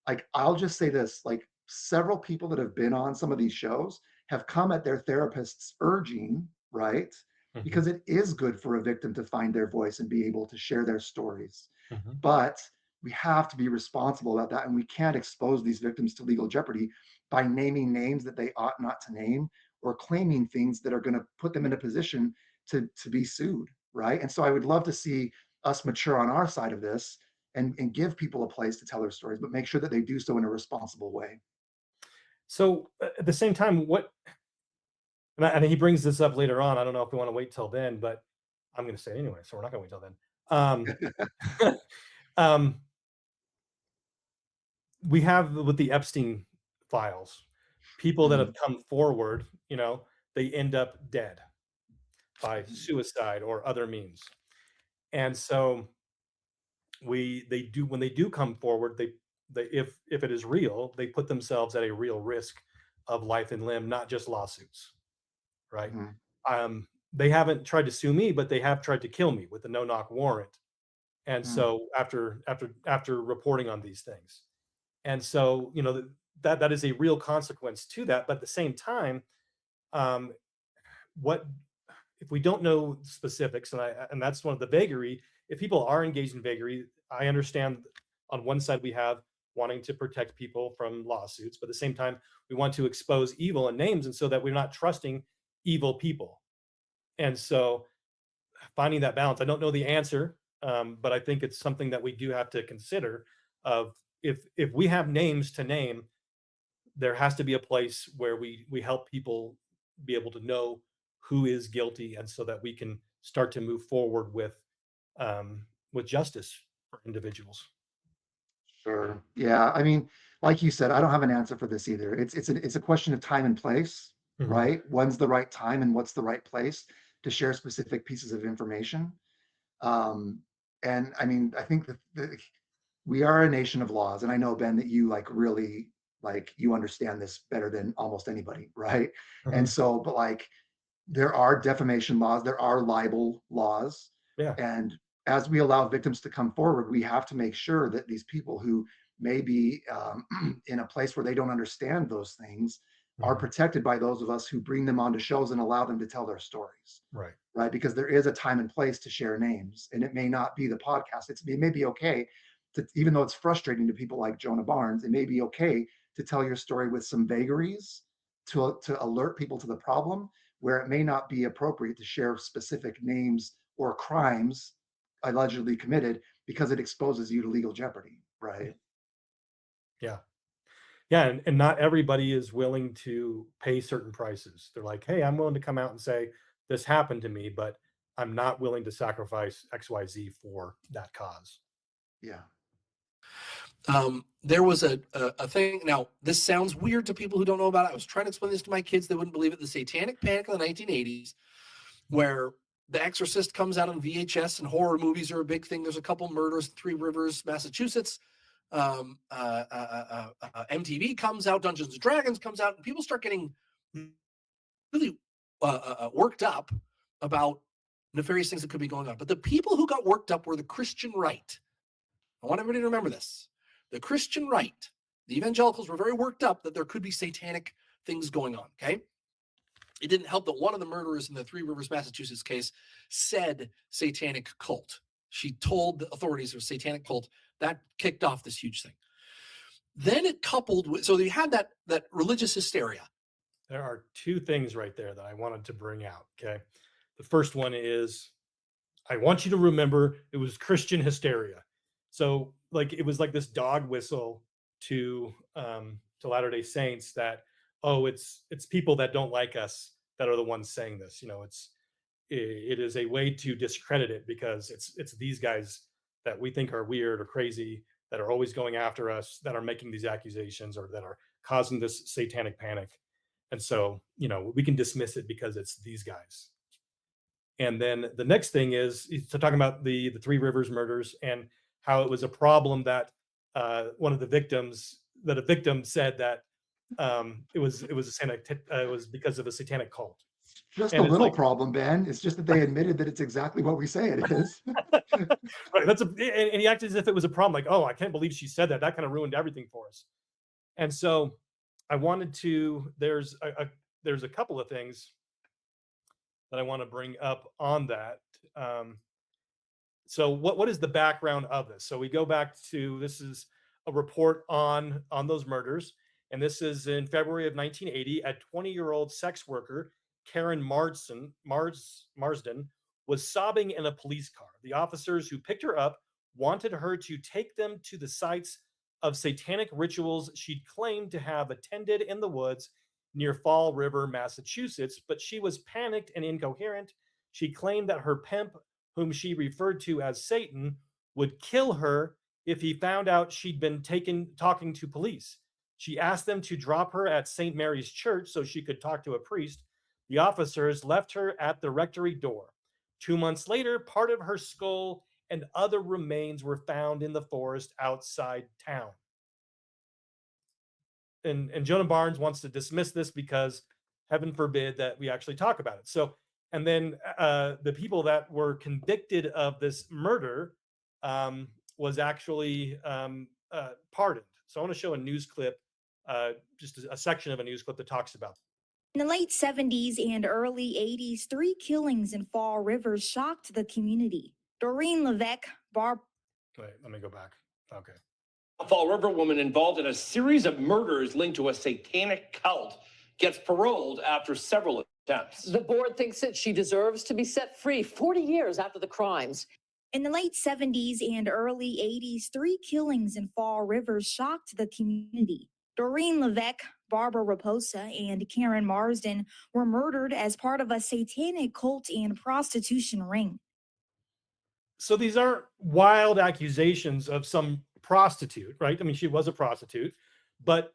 Like, I'll just say this, like, several people that have been on some of these shows have come at their therapist's urging, right? Mhm. Because it is good for a victim to find their voice and be able to share their stories. Mhm. But we have to be responsible about that, and we can't expose these victims to legal jeopardy by naming names that they ought not to name, or claiming things that are going to put them in a position to be sued, right? And so I would love to see us mature on our side of this, and give people a place to tell their stories, but make sure that they do so in a responsible way. So at the same time, and he brings this up later on. I don't know if we want to wait till then, but I'm going to say it anyway. So we're not going to wait till then. Um, we have with the Epstein files, people that have come forward, they end up dead by suicide or other means. And so they do, when they do come forward, they if it is real, they put themselves at a real risk of life and limb, not just lawsuits, right? Mhm. They haven't tried to sue me, but they have tried to kill me with a no-knock warrant. And Mm. so after reporting on these things. And so, that is a real consequence to that. But at the same time, um, what if we don't know specifics? And that's one of the vagary. If people are engaged in vagary, I understand on one side we have wanting to protect people from lawsuits, but at the same time, we want to expose evil in names, and so that we're not trusting evil people. And so finding that balance, I don't know the answer, but I think it's something that we do have to consider. Of if we have names to name, there has to be a place where we help people be able to know who is guilty, and so that we can start to move forward with justice for individuals. Sure. Yeah. I mean, like you said, I don't have an answer for this either. It's a question of time and place, Mhm. right? When's the right time and what's the right place to share specific pieces of information? Um, and I mean, I think that we are a nation of laws, and I know, Ben, that you like really, like, you understand this better than almost anybody, right? And Mhm. so, but like, there are defamation laws, there are libel laws, Yeah. and as we allow victims to come forward, we have to make sure that these people who may be in a place where they don't understand those things are Mhm. protected by those of us who bring them onto shows and allow them to tell their stories, Right. right? Because there is a time and place to share names, and it may not be the podcast. It may be okay to, even though it's frustrating to people like Jonah Barnes, it may be okay to tell your story with some vagaries to alert people to the problem, where it may not be appropriate to share specific names or crimes allegedly committed, because it exposes you to legal jeopardy, right? Yeah. Yeah. And not everybody is willing to pay certain prices. They're like, hey, I'm willing to come out and say this happened to me, but I'm not willing to sacrifice XYZ for that cause. Yeah. There was a thing. Now, this sounds weird to people who don't know about it. I was trying to explain this to my kids; they wouldn't believe it. The Satanic Panic in the 1980s, where The Exorcist comes out on VHS, and horror movies are a big thing. There's a couple murders in Three Rivers, Massachusetts. MTV comes out, Dungeons and Dragons comes out, and people start getting really worked up about nefarious things that could be going on. But the people who got worked up were the Christian right. I want everybody to remember this. The Christian right, the evangelicals, were very worked up that there could be satanic things going on. Okay. It didn't help that one of the murderers in the Three Rivers, Massachusetts case said satanic cult. She told the authorities it was satanic cult. That kicked off this huge thing. Then it coupled with, so you had that religious hysteria. There are two things right there that I wanted to bring out. Okay. The first one is, I want you to remember it was Christian hysteria. So like it was like this dog whistle to Latter-day Saints that, oh, it's people that don't like us that are the ones saying this. It is a way to discredit it, because it's these guys that we think are weird or crazy, that are always going after us, that are making these accusations, or that are causing this satanic panic. And so, we can dismiss it because it's these guys. And then the next thing is to talking about the Three Rivers murders, and how it was a problem that one of the victims that a victim said that it was it was because of a satanic cult. Just a And it's little like, problem, Ben. It's just that they admitted that it's exactly what we say it is. right, and he acted as if it was a problem. Like, oh, I can't believe she said that. That kind of ruined everything for us. And so I wanted to. There's a couple of things that I want to bring up on that. So what is the background of this? So we go back to, this is a report on those murders, and this is in February of 1980. A 20-year-old sex worker, Karen Marsden, was sobbing in a police car. The officers who picked her up wanted her to take them to the sites of satanic rituals she'd claimed to have attended in the woods near Fall River, Massachusetts, but she was panicked and incoherent. She claimed that her pimp, whom she referred to as Satan, would kill her if he found out she'd been talking to police. She asked them to drop her at St. Mary's Church so she could talk to a priest. The officers left her at the rectory door. 2 months later, part of her skull and other remains were found in the forest outside town. And Jonah Barnes wants to dismiss this because heaven forbid that we actually talk about it. So, and then the people that were convicted of this murder was actually pardoned. So I want to show a news clip, just a section of a news clip that talks about. In the late 70s and early 80s, 3 killings in Fall River shocked the community. Doreen Levesque, Wait, let me go back. Okay. A Fall River woman involved in a series of murders linked to a satanic cult gets paroled after several attempts. The board thinks that she deserves to be set free 40 years after the crimes. In the late 70s and early 80s, 3 killings in Fall River shocked the community. Doreen Levesque, Barbara Raposa, and Karen Marsden were murdered as part of a satanic cult and prostitution ring. So these aren't wild accusations of some prostitute, right? I mean, she was a prostitute, but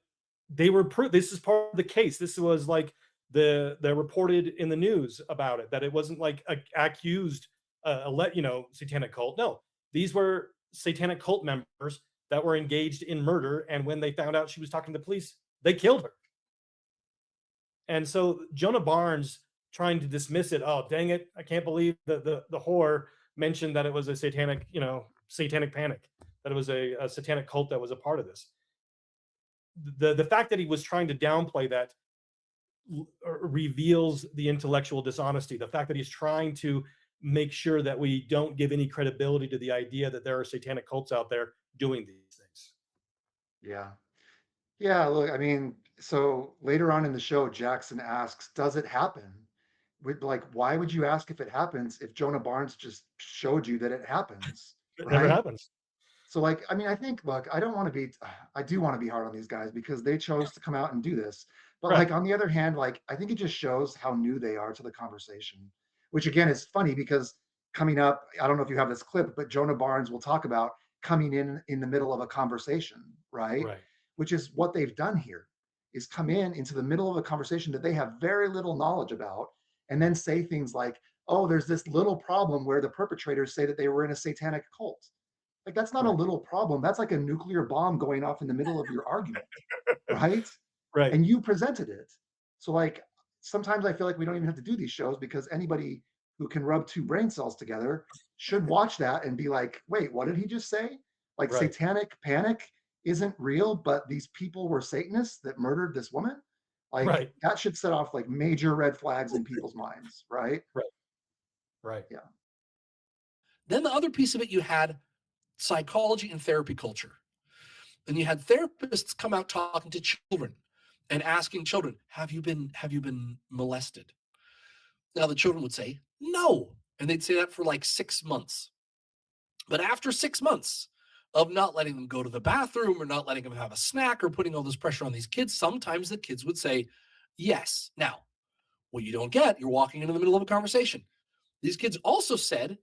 they were this is part of the case. This was like they reported in the news about it, that it wasn't like accused satanic cult. No, these were satanic cult members that were engaged in murder, and when they found out she was talking to the police, they killed her. And so Jonah Barnes trying to dismiss it. Oh, dang it! I can't believe the whore mentioned that it was a satanic panic, that it was a satanic cult that was a part of this. The fact that he was trying to downplay that reveals the intellectual dishonesty. The fact that he's trying to make sure that we don't give any credibility to the idea that there are satanic cults out there doing these things. Yeah. Yeah, look, I mean, so later on in the show, Jackson asks, does it happen? Why would you ask if it happens if Jonah Barnes just showed you that it happens? It right? never happens. So I mean, I think, look, I do want to be hard on these guys because they chose to come out and do this. But Right. on the other hand, I think it just shows how new they are to the conversation, which again is funny because coming up, I don't know if you have this clip, but Jonah Barnes will talk about coming in the middle of a conversation, right? Right. Which is what they've done here, is come into the middle of a conversation that they have very little knowledge about, and then say things like, oh, there's this little problem where the perpetrators say that they were in a satanic cult. Like, that's not a little problem. That's like a nuclear bomb going off in the middle of your argument, right? Right. And you presented it. So sometimes I feel like we don't even have to do these shows because anybody who can rub 2 brain cells together should watch that and be like, wait, what did he just say? Right. Satanic panic isn't real, but these people were Satanists that murdered this woman. Right. That should set off major red flags in people's minds, right? Right. Yeah. Then the other piece of it, you had psychology and therapy culture. And you had therapists come out talking to children and asking children, have you been molested? Now the children would say, no. And they'd say that for 6 months. But after 6 months of not letting them go to the bathroom or not letting them have a snack or putting all this pressure on these kids, sometimes the kids would say, yes. Now, what you don't get, you're walking into the middle of a conversation. These kids also said,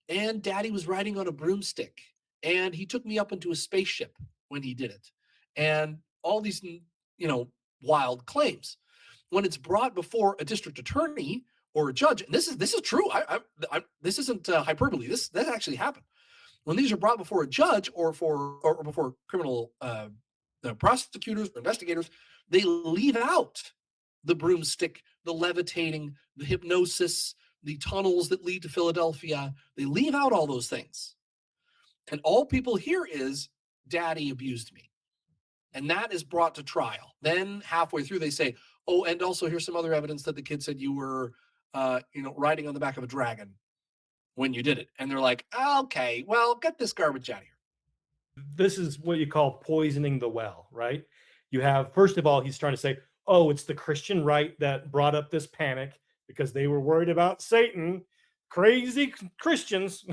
and daddy was riding on a broomstick, and he took me up into a spaceship when he did it. And all these, wild claims. When it's brought before a district attorney or a judge, and this is true. This isn't hyperbole. That actually happened. When these are brought before a judge or before criminal the prosecutors, the investigators, they leave out the broomstick, the levitating, the hypnosis, the tunnels that lead to Philadelphia. They leave out all those things. And all people hear is, Daddy abused me. And that is brought to trial. Then halfway through, they say, oh, and also here's some other evidence that the kid said you were, riding on the back of a dragon when you did it. And they're like, okay, well, get this garbage out of here. This is what you call poisoning the well, right? You have, first of all, he's trying to say, oh, it's the Christian right that brought up this panic because they were worried about Satan. Crazy Christians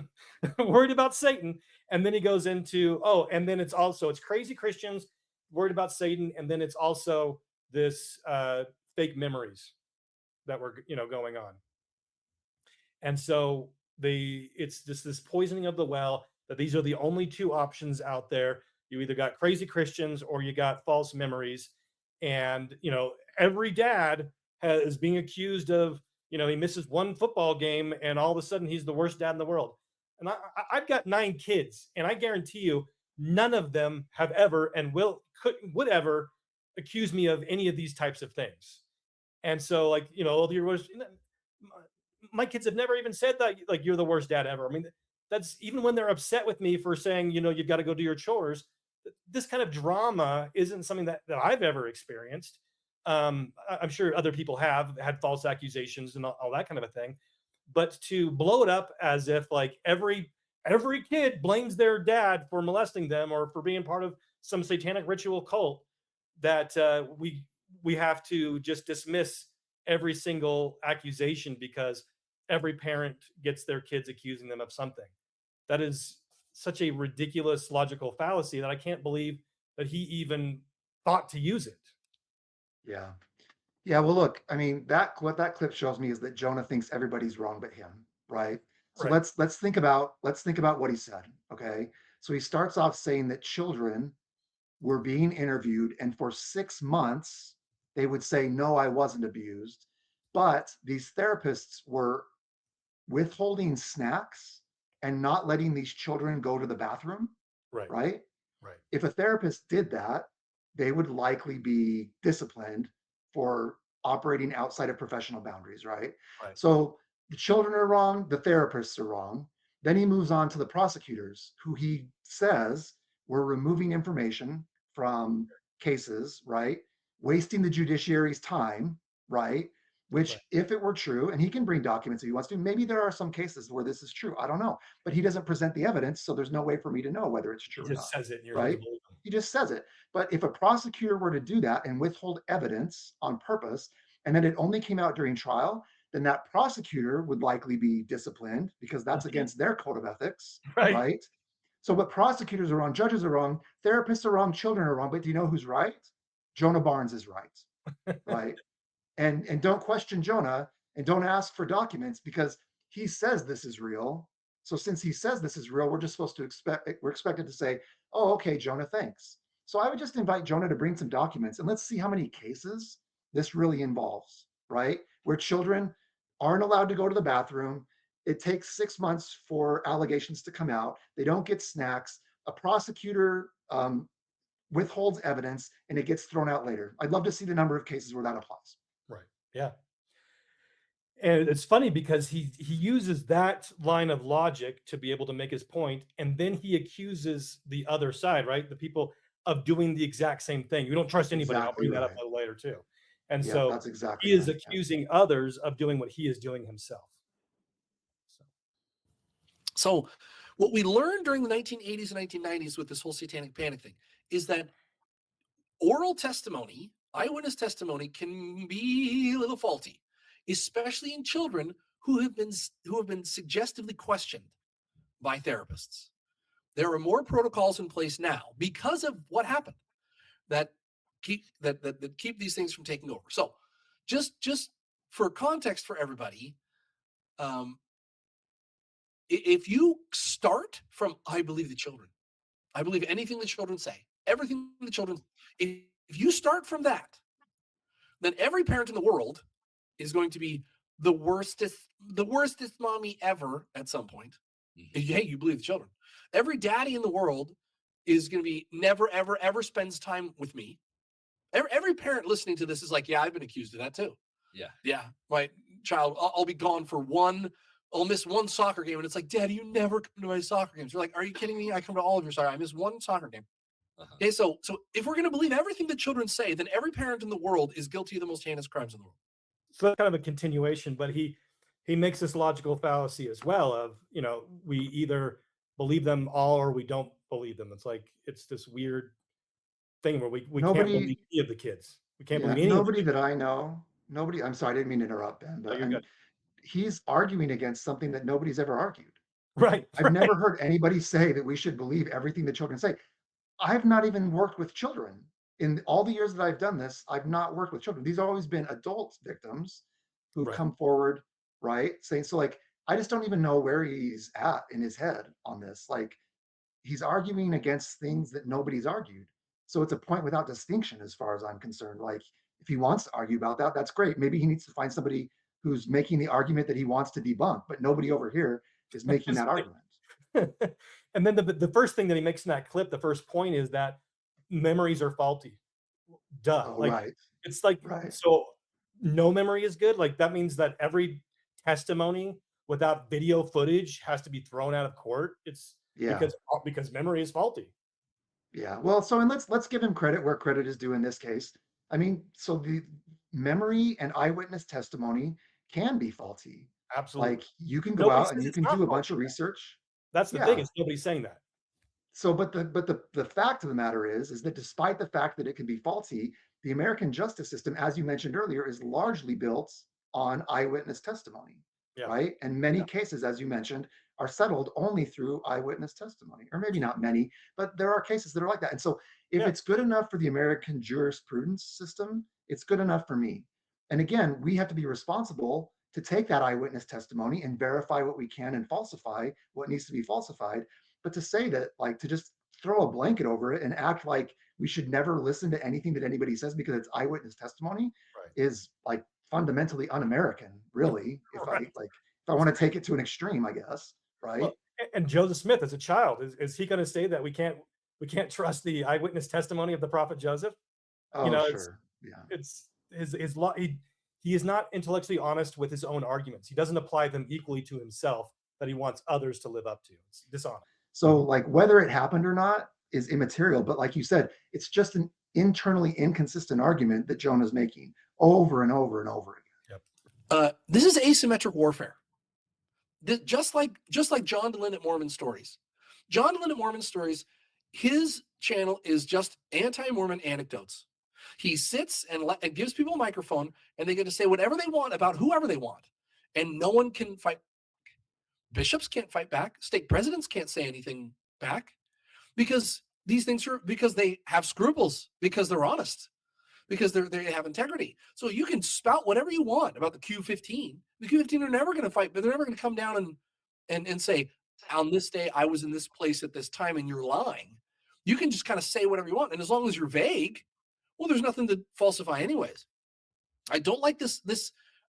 worried about Satan. And then he goes into, oh, and then it's crazy Christians worried about Satan. And then it's also this fake memories that were, going on. And so it's just this poisoning of the well, that these are the only two options out there. You either got crazy Christians or you got false memories. And, every dad is being accused of, he misses one football game and all of a sudden he's the worst dad in the world. And I've got 9 kids, and I guarantee you none of them have ever and would ever accuse me of any of these types of things. And so, like, my kids have never even said that, like, you're the worst dad ever. I mean, that's even when they're upset with me for saying, you've got to go do your chores. This kind of drama isn't something that I've ever experienced. I'm sure other people have had false accusations and all that kind of a thing, but to blow it up as if like every kid blames their dad for molesting them or for being part of some satanic ritual cult, that we have to just dismiss every single accusation because every parent gets their kids accusing them of something. That is such a ridiculous logical fallacy that I can't believe that he even thought to use it. Yeah. Yeah. Well, look, I mean, what that clip shows me is that Jonah thinks everybody's wrong but him, right? So Right. let's think about what he said. Okay. So he starts off saying that children were being interviewed, and for 6 months they would say, no, I wasn't abused. But these therapists were withholding snacks and not letting these children go to the bathroom, Right. right? Right. If a therapist did that, they would likely be disciplined for operating outside of professional boundaries, right? Right. So the children are wrong, the therapists are wrong. Then he moves on to the prosecutors, who he says were removing information from cases, right? Wasting the judiciary's time, right? Which, Right. if it were true, and he can bring documents if he wants to, maybe there are some cases where this is true. I don't know. But he doesn't present the evidence, so there's no way for me to know whether it's He true or just not, says it and you're right? supposed to believe him. He just says it. But if a prosecutor were to do that and withhold evidence on purpose, and then it only came out during trial, then that prosecutor would likely be disciplined because that's against their code of ethics, Right. right? So, but prosecutors are wrong, judges are wrong, therapists are wrong, children are wrong. But do you know who's right? Jonah Barnes is right, right? And don't question Jonah and don't ask for documents because he says this is real. So since he says this is real, we're just supposed to we're expected to say, oh, okay, Jonah, thanks. So I would just invite Jonah to bring some documents and let's see how many cases this really involves, right? Where children aren't allowed to go to the bathroom. It takes 6 months for allegations to come out. They don't get snacks. A prosecutor withholds evidence and it gets thrown out later. I'd love to see the number of cases where that applies. Right. Yeah. And it's funny because he uses that line of logic to be able to make his point, and then he accuses the other side, right? The people of doing the exact same thing. You don't trust anybody. I'll Exactly bring that up right. a little later too. And Yeah, so that's exactly he is right. Yeah. accusing others of doing what he is doing himself. So what we learned during the 1980s and 1990s with this whole satanic panic thing is that oral testimony, eyewitness testimony, can be a little faulty, especially in children who have been suggestively questioned by therapists. There are more protocols in place now because of what happened that keep these things from taking over. So just for context for everybody, if you start from I believe the children, I believe anything the children say, everything the children, if you start from that, then every parent in the world is going to be the worstest mommy ever at some point. Mhm. Hey, you believe the children. Every daddy in the world is going to be never, ever, ever spends time with me. Every parent listening to this is like, yeah, I've been accused of that too. Yeah. Yeah, my child, I'll be gone for I'll miss one soccer game. And it's like, Daddy, you never come to my soccer games. You're like, are you kidding me? I come to all of your soccer. I miss one soccer game. Uh-huh. Okay, so if we're going to believe everything that children say, then every parent in the world is guilty of the most heinous crimes in the world. So that's kind of a continuation, but he makes this logical fallacy as well of, we either believe them all or we don't believe them. It's like, it's this weird thing where we can't Nobody, believe any of the kids. We can't yeah, believe any of nobody the that I know, nobody, I'm sorry, I didn't mean to interrupt, Ben, Oh, but you're good. he's arguing against something that nobody's ever argued. Right. I've never heard anybody say that we should believe everything the children say. I've not even worked with children. In all the years that I've done this, I've not worked with children. These have always been adult victims who've Right. come forward, right? Saying, so like, I just don't even know where he's at in his head on this. Like, he's arguing against things that nobody's argued. So it's a point without distinction as far as I'm concerned. Like, if he wants to argue about that, that's great. Maybe he needs to find somebody who's making the argument that he wants to debunk, but nobody over here is making that argument. And then the first thing that he makes in that clip, the first point is that memories are faulty. Duh. Oh, Like, right. it's like, Right. so no memory is good. Like, that means that every testimony without video footage has to be thrown out of court. It's Yeah. because memory is faulty. Yeah. Well, so and let's give him credit where credit is due in this case. I mean, so the memory and eyewitness testimony can be faulty. Absolutely. Like, you can go Nobody out and says you it's can not do a bunch faulty. of research. That's the Yeah. thing, is nobody's saying that. So, but the fact of the matter is that despite the fact that it can be faulty, the American justice system, as you mentioned earlier, is largely built on eyewitness testimony, Yeah. right? And many cases, as you mentioned, are settled only through eyewitness testimony, or maybe not many, but there are cases that are like that. And so, if Yeah. it's good enough for the American jurisprudence system, it's good enough for me. And again, we have to be responsible to take that eyewitness testimony and verify what we can and falsify what needs to be falsified. But to say that, like, to just throw a blanket over it and act like we should never listen to anything that anybody says because it's eyewitness testimony Right. is like fundamentally un-American, really. Right. If I want to take it to an extreme, I guess, right? Well, and Joseph Smith, as a child, is he going to say that we can't trust the eyewitness testimony of the prophet Joseph? Oh, sure. Yeah. It's his law. He is not intellectually honest with his own arguments. He doesn't apply them equally to himself that he wants others to live up to. It's dishonest. So, like, whether it happened or not is immaterial. But like you said, it's just an internally inconsistent argument that Jonah's making over and over and over again. Yep. This is asymmetric warfare. Just like John DeLynn at Mormon Stories. John DeLynn at Mormon Stories, his channel is just anti-Mormon anecdotes. He sits and gives people a microphone, and they get to say whatever they want about whoever they want, and no one can fight. Bishops can't fight back. Stake presidents can't say anything back, because these things are, because they have scruples, because they're honest, because they have integrity. So you can spout whatever you want about the Q15. The Q15 are never going to fight, but they're never going to come down and say, on this day I was in this place at this time and you're lying. You can just kind of say whatever you want, and as long as you're vague, well, there's nothing to falsify anyways. I don't like this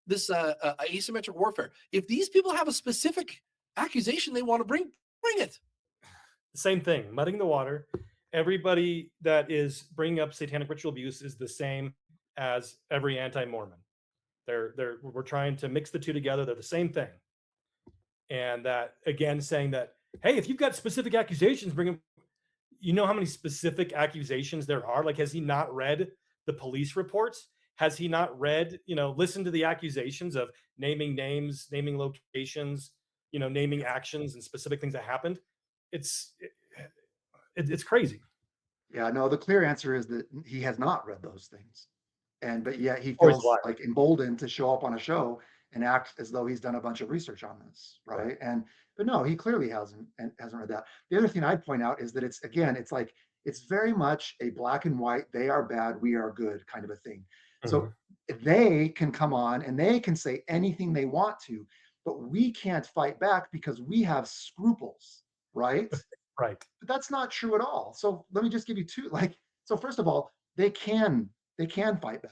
asymmetric warfare. If these people have a specific accusation they want to bring it. Same thing, muddying the water. Everybody that is bringing up satanic ritual abuse is the same as every anti-Mormon. We're trying to mix the two together. They're the same thing. And that, again, saying that, hey, if you've got specific accusations, bring them. You know how many specific accusations there are? Like, has he not read the police reports? Has he not read, listened to the accusations of naming names, naming locations, naming actions and specific things that happened? It's crazy. Yeah, no, the clear answer is that he has not read those things. But yet he Or he's feels lying. like emboldened to show up on a show and act as though he's done a bunch of research on this, right? But no, he clearly hasn't read that. The other thing I'd point out is that it's very much a black and white, they are bad, we are good kind of a thing. So they can come on and they can say anything they want to, but we can't fight back because we have scruples, right? Right. But that's not true at all. So let me just give you two. So first of all, they can fight back.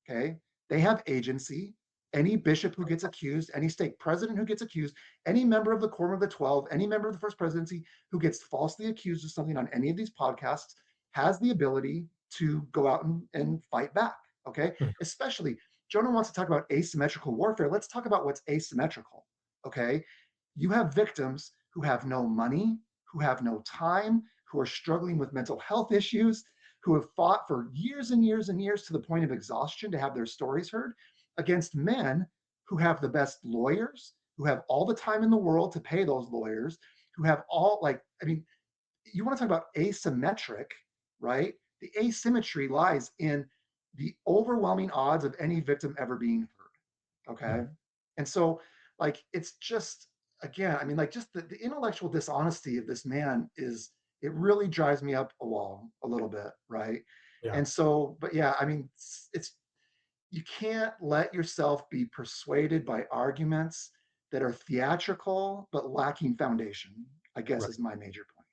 Okay, they have agency. any bishop who gets accused, any stake president who gets accused, any member of the Quorum of the 12, any member of the First Presidency who gets falsely accused of something on any of these podcasts has the ability to go out and fight back. Okay. Especially, Jonah wants to talk about asymmetrical warfare. Let's talk about what's asymmetrical. Okay. You have victims who have no money, who have no time, who are struggling with mental health issues, who have fought for years and years and years to the point of exhaustion to have their stories heard, against men who have the best lawyers, who have all the time in the world to pay those lawyers, who have all, like, I mean, you want to talk about asymmetric, right? The asymmetry lies in the overwhelming odds of any victim ever being heard. Okay. And so, like, it's just, again, I mean, like, just the intellectual dishonesty of this man it really drives me up a wall a little bit. Right. Yeah. And so, but yeah, I mean, you can't let yourself be persuaded by arguments that are theatrical but lacking foundation, I guess, is my major point.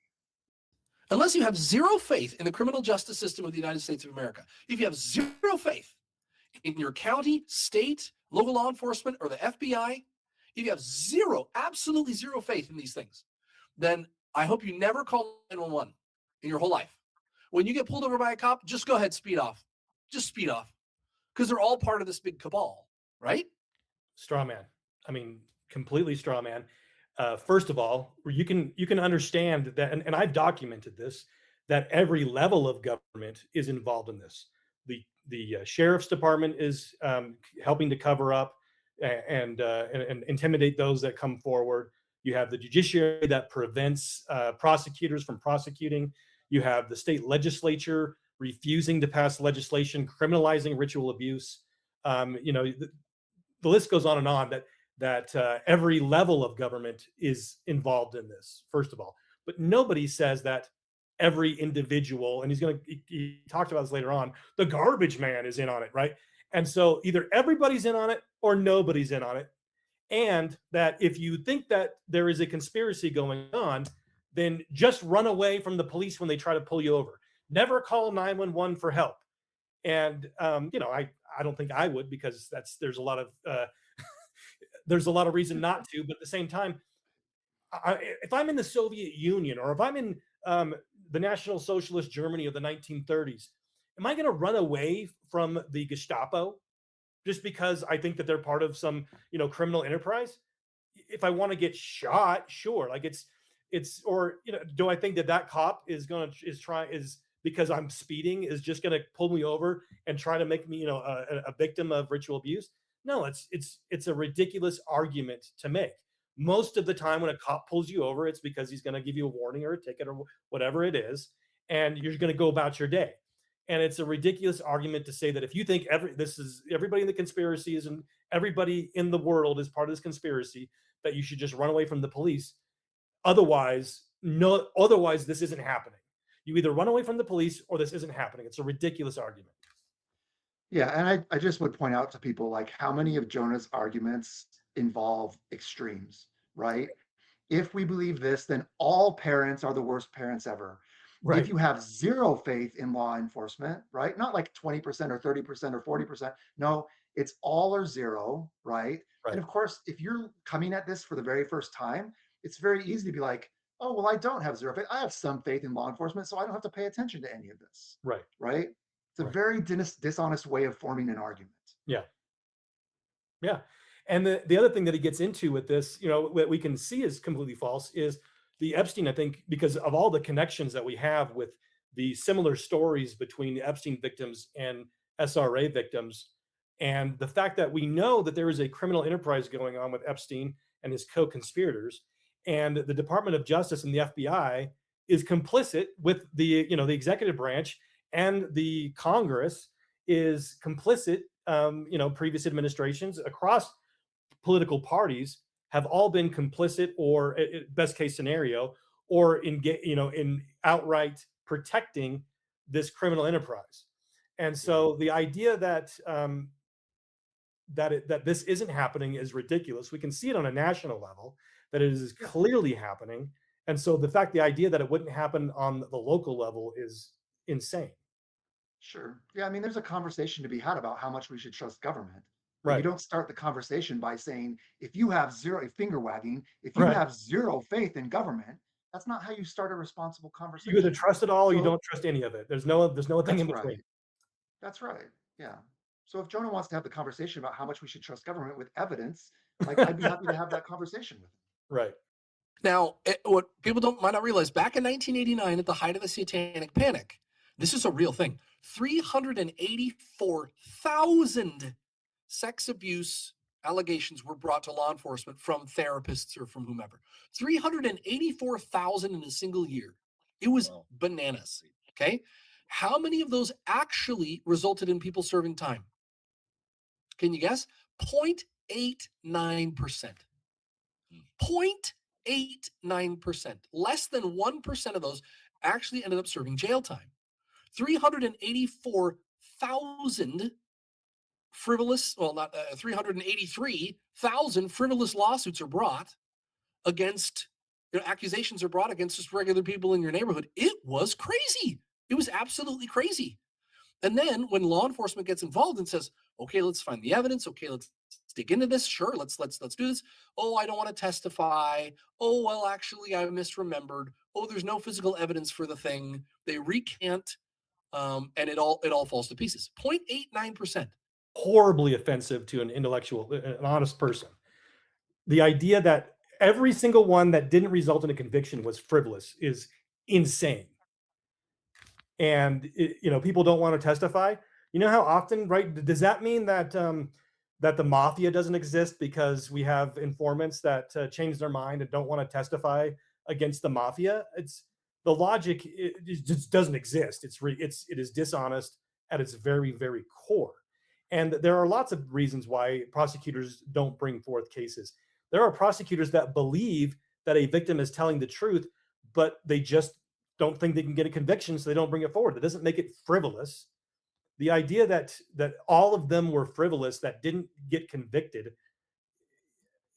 Unless you have zero faith in the criminal justice system of the United States of America, if you have zero faith in your county, state, local law enforcement, or the FBI, if you have absolutely zero faith in these things, then I hope you never call 911 in your whole life. When you get pulled over by a cop, just go ahead, speed off. Just speed off. Because they're all part of this big cabal, right? Straw man. I mean, completely straw man. First of all, you can understand that, and I've documented this, that every level of government is involved in this. The sheriff's department is helping to cover up and intimidate those that come forward. You have the judiciary that prevents prosecutors from prosecuting. You have the state legislature refusing to pass legislation criminalizing ritual abuse. The list goes on, that every level of government is involved in this, first of all. But nobody says that every individual, and he talked about this later on, the garbage man is in on it, right? And so either everybody's in on it or nobody's in on it. And that if you think that there is a conspiracy going on, then just run away from the police when they try to pull you over. Never call 911 for help. And I don't think I would, because there's a lot of reason not to. But at the same time, if I'm in the Soviet Union, or if I'm in the National Socialist Germany of the 1930s, am I going to run away from the Gestapo just because I think that they're part of some criminal enterprise? If I want to get shot, sure. Like do I think that cop is because I'm speeding is just going to pull me over and try to make me a victim of ritual abuse? No, it's a ridiculous argument to make. Most of the time when a cop pulls you over, it's because he's going to give you a warning or a ticket or whatever it is, and you're going to go about your day. And it's a ridiculous argument to say that if you think everybody in the conspiracy is, and everybody in the world is part of this conspiracy, that you should just run away from the police. Otherwise, this isn't happening. You either run away from the police or this isn't happening. It's a ridiculous argument. Yeah, and I just would point out to people, like, how many of Jonah's arguments involve extremes, right? If we believe this, then all parents are the worst parents ever. Right. If you have zero faith in law enforcement, right? Not like 20% or 30% or 40%. No, it's all or zero, right? And of course, if you're coming at this for the very first time, it's very easy to be like, oh, well, I don't have zero faith. I have some faith in law enforcement, so I don't have to pay attention to any of this. Right. Right? It's a very dishonest way of forming an argument. Yeah. Yeah. And the other thing that he gets into with this, what we can see is completely false, is the Epstein, I think, because of all the connections that we have with the similar stories between the Epstein victims and SRA victims, and the fact that we know that there is a criminal enterprise going on with Epstein and his co-conspirators, and the Department of Justice and the FBI is complicit with the executive branch, and the Congress is complicit. Previous administrations across political parties have all been complicit, or best case scenario, or in outright protecting this criminal enterprise. And so the idea that that this isn't happening is ridiculous. We can see it on a national level that it is clearly happening. And so the idea that it wouldn't happen on the local level is insane. Sure. Yeah, I mean, there's a conversation to be had about how much we should trust government, But you Right. don't start the conversation by saying, if you have zero finger wagging, if you Right. have zero faith in government, that's not how you start a responsible You either conversation. trust it all or you So don't trust any of it. There's no thing that's in between. right. That's right. Yeah. So if Jonah wants to have the conversation about how much we should trust government with evidence, like I'd be happy to have that conversation with him. Right. Now, what people might not realize, back in 1989, at the height of the Satanic Panic, this is a real thing. 384,000 sex abuse allegations were brought to law enforcement from therapists or from whomever. 384,000 in a single year. It was bananas. Okay. How many of those actually resulted in people serving time? Can you guess? 0.89%. 0.89%. Less than 1% of those actually ended up serving jail time. 384,000 frivolous, well, not 383,000 frivolous lawsuits are brought against, accusations are brought against just regular people in your neighborhood. It was crazy. It was absolutely crazy. And then when law enforcement gets involved and says, okay, let's find the evidence. Okay, let's dig into this. Sure, let's do this. Oh, I don't want to testify. Oh, well, actually, I misremembered. Oh, there's no physical evidence for the thing. They recant, and it all falls to pieces. 0.89%. Horribly offensive to an intellectual, an honest person. The idea that every single one that didn't result in a conviction was frivolous is insane. And people don't want to testify. You know how often, right? Does that mean that that the mafia doesn't exist because we have informants that change their mind and don't want to testify against the mafia? It's the logic. It just doesn't exist. It is dishonest at its very, very core. And there are lots of reasons why prosecutors don't bring forth cases. There are prosecutors that believe that a victim is telling the truth, but they just don't think they can get a conviction, so they don't bring it forward. That doesn't make it frivolous. The idea that all of them were frivolous that didn't get convicted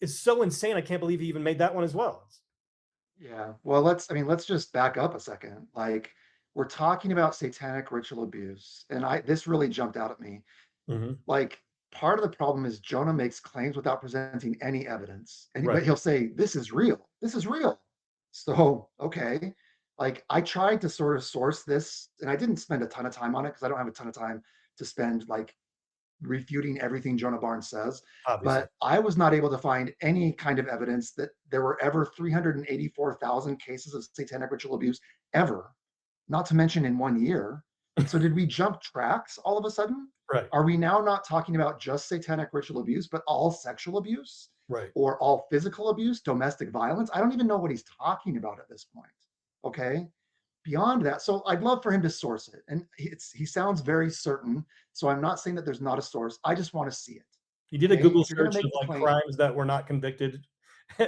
is so insane. I can't believe he even made that one as well. Yeah. Well, let's just back up a second. Like, we're talking about satanic ritual abuse, and this really jumped out at me. Mhm. Like, part of the problem is Jonah makes claims without presenting any evidence. But Right. he'll say, this is real. This is real. So, okay. Like, I tried to sort of source this, and I didn't spend a ton of time on it because I don't have a ton of time to spend like refuting everything Jonah Barnes says. Obviously. But I was not able to find any kind of evidence that there were ever 384,000 cases of satanic ritual abuse ever, not to mention in 1 year. So did we jump tracks all of a sudden? Right. Are we now not talking about just satanic ritual abuse, but all sexual abuse? Right. Or all physical abuse, domestic violence? I don't even know what he's talking about at this point. Okay. Beyond that, so I'd love for him to source it. And he sounds very certain. So I'm not saying that there's not a source. I just want to see it. He did a Okay? Google If you're gonna search make of the like claim, crimes that were not convicted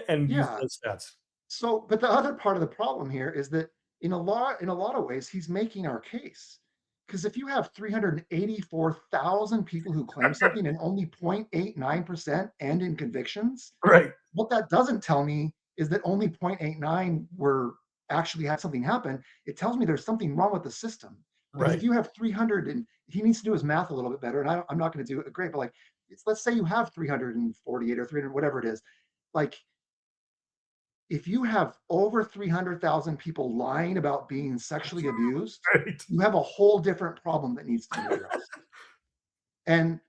and used yeah. those stats. So, but the other part of the problem here is that in a lot of ways, he's making our case. Because if you have 384,000 people who claim something and only 0.89% end in convictions, Right. what that doesn't tell me is that only 0.89 were actually had something happen. It tells me there's something wrong with the system. Because Right. if you have 300, and he needs to do his math a little bit better, and I'm not going to do it great, but like, let's say you have 348 or 300, whatever it is. Like, if you have over 300,000 people lying about being sexually abused, Right. you have a whole different problem that needs to be addressed.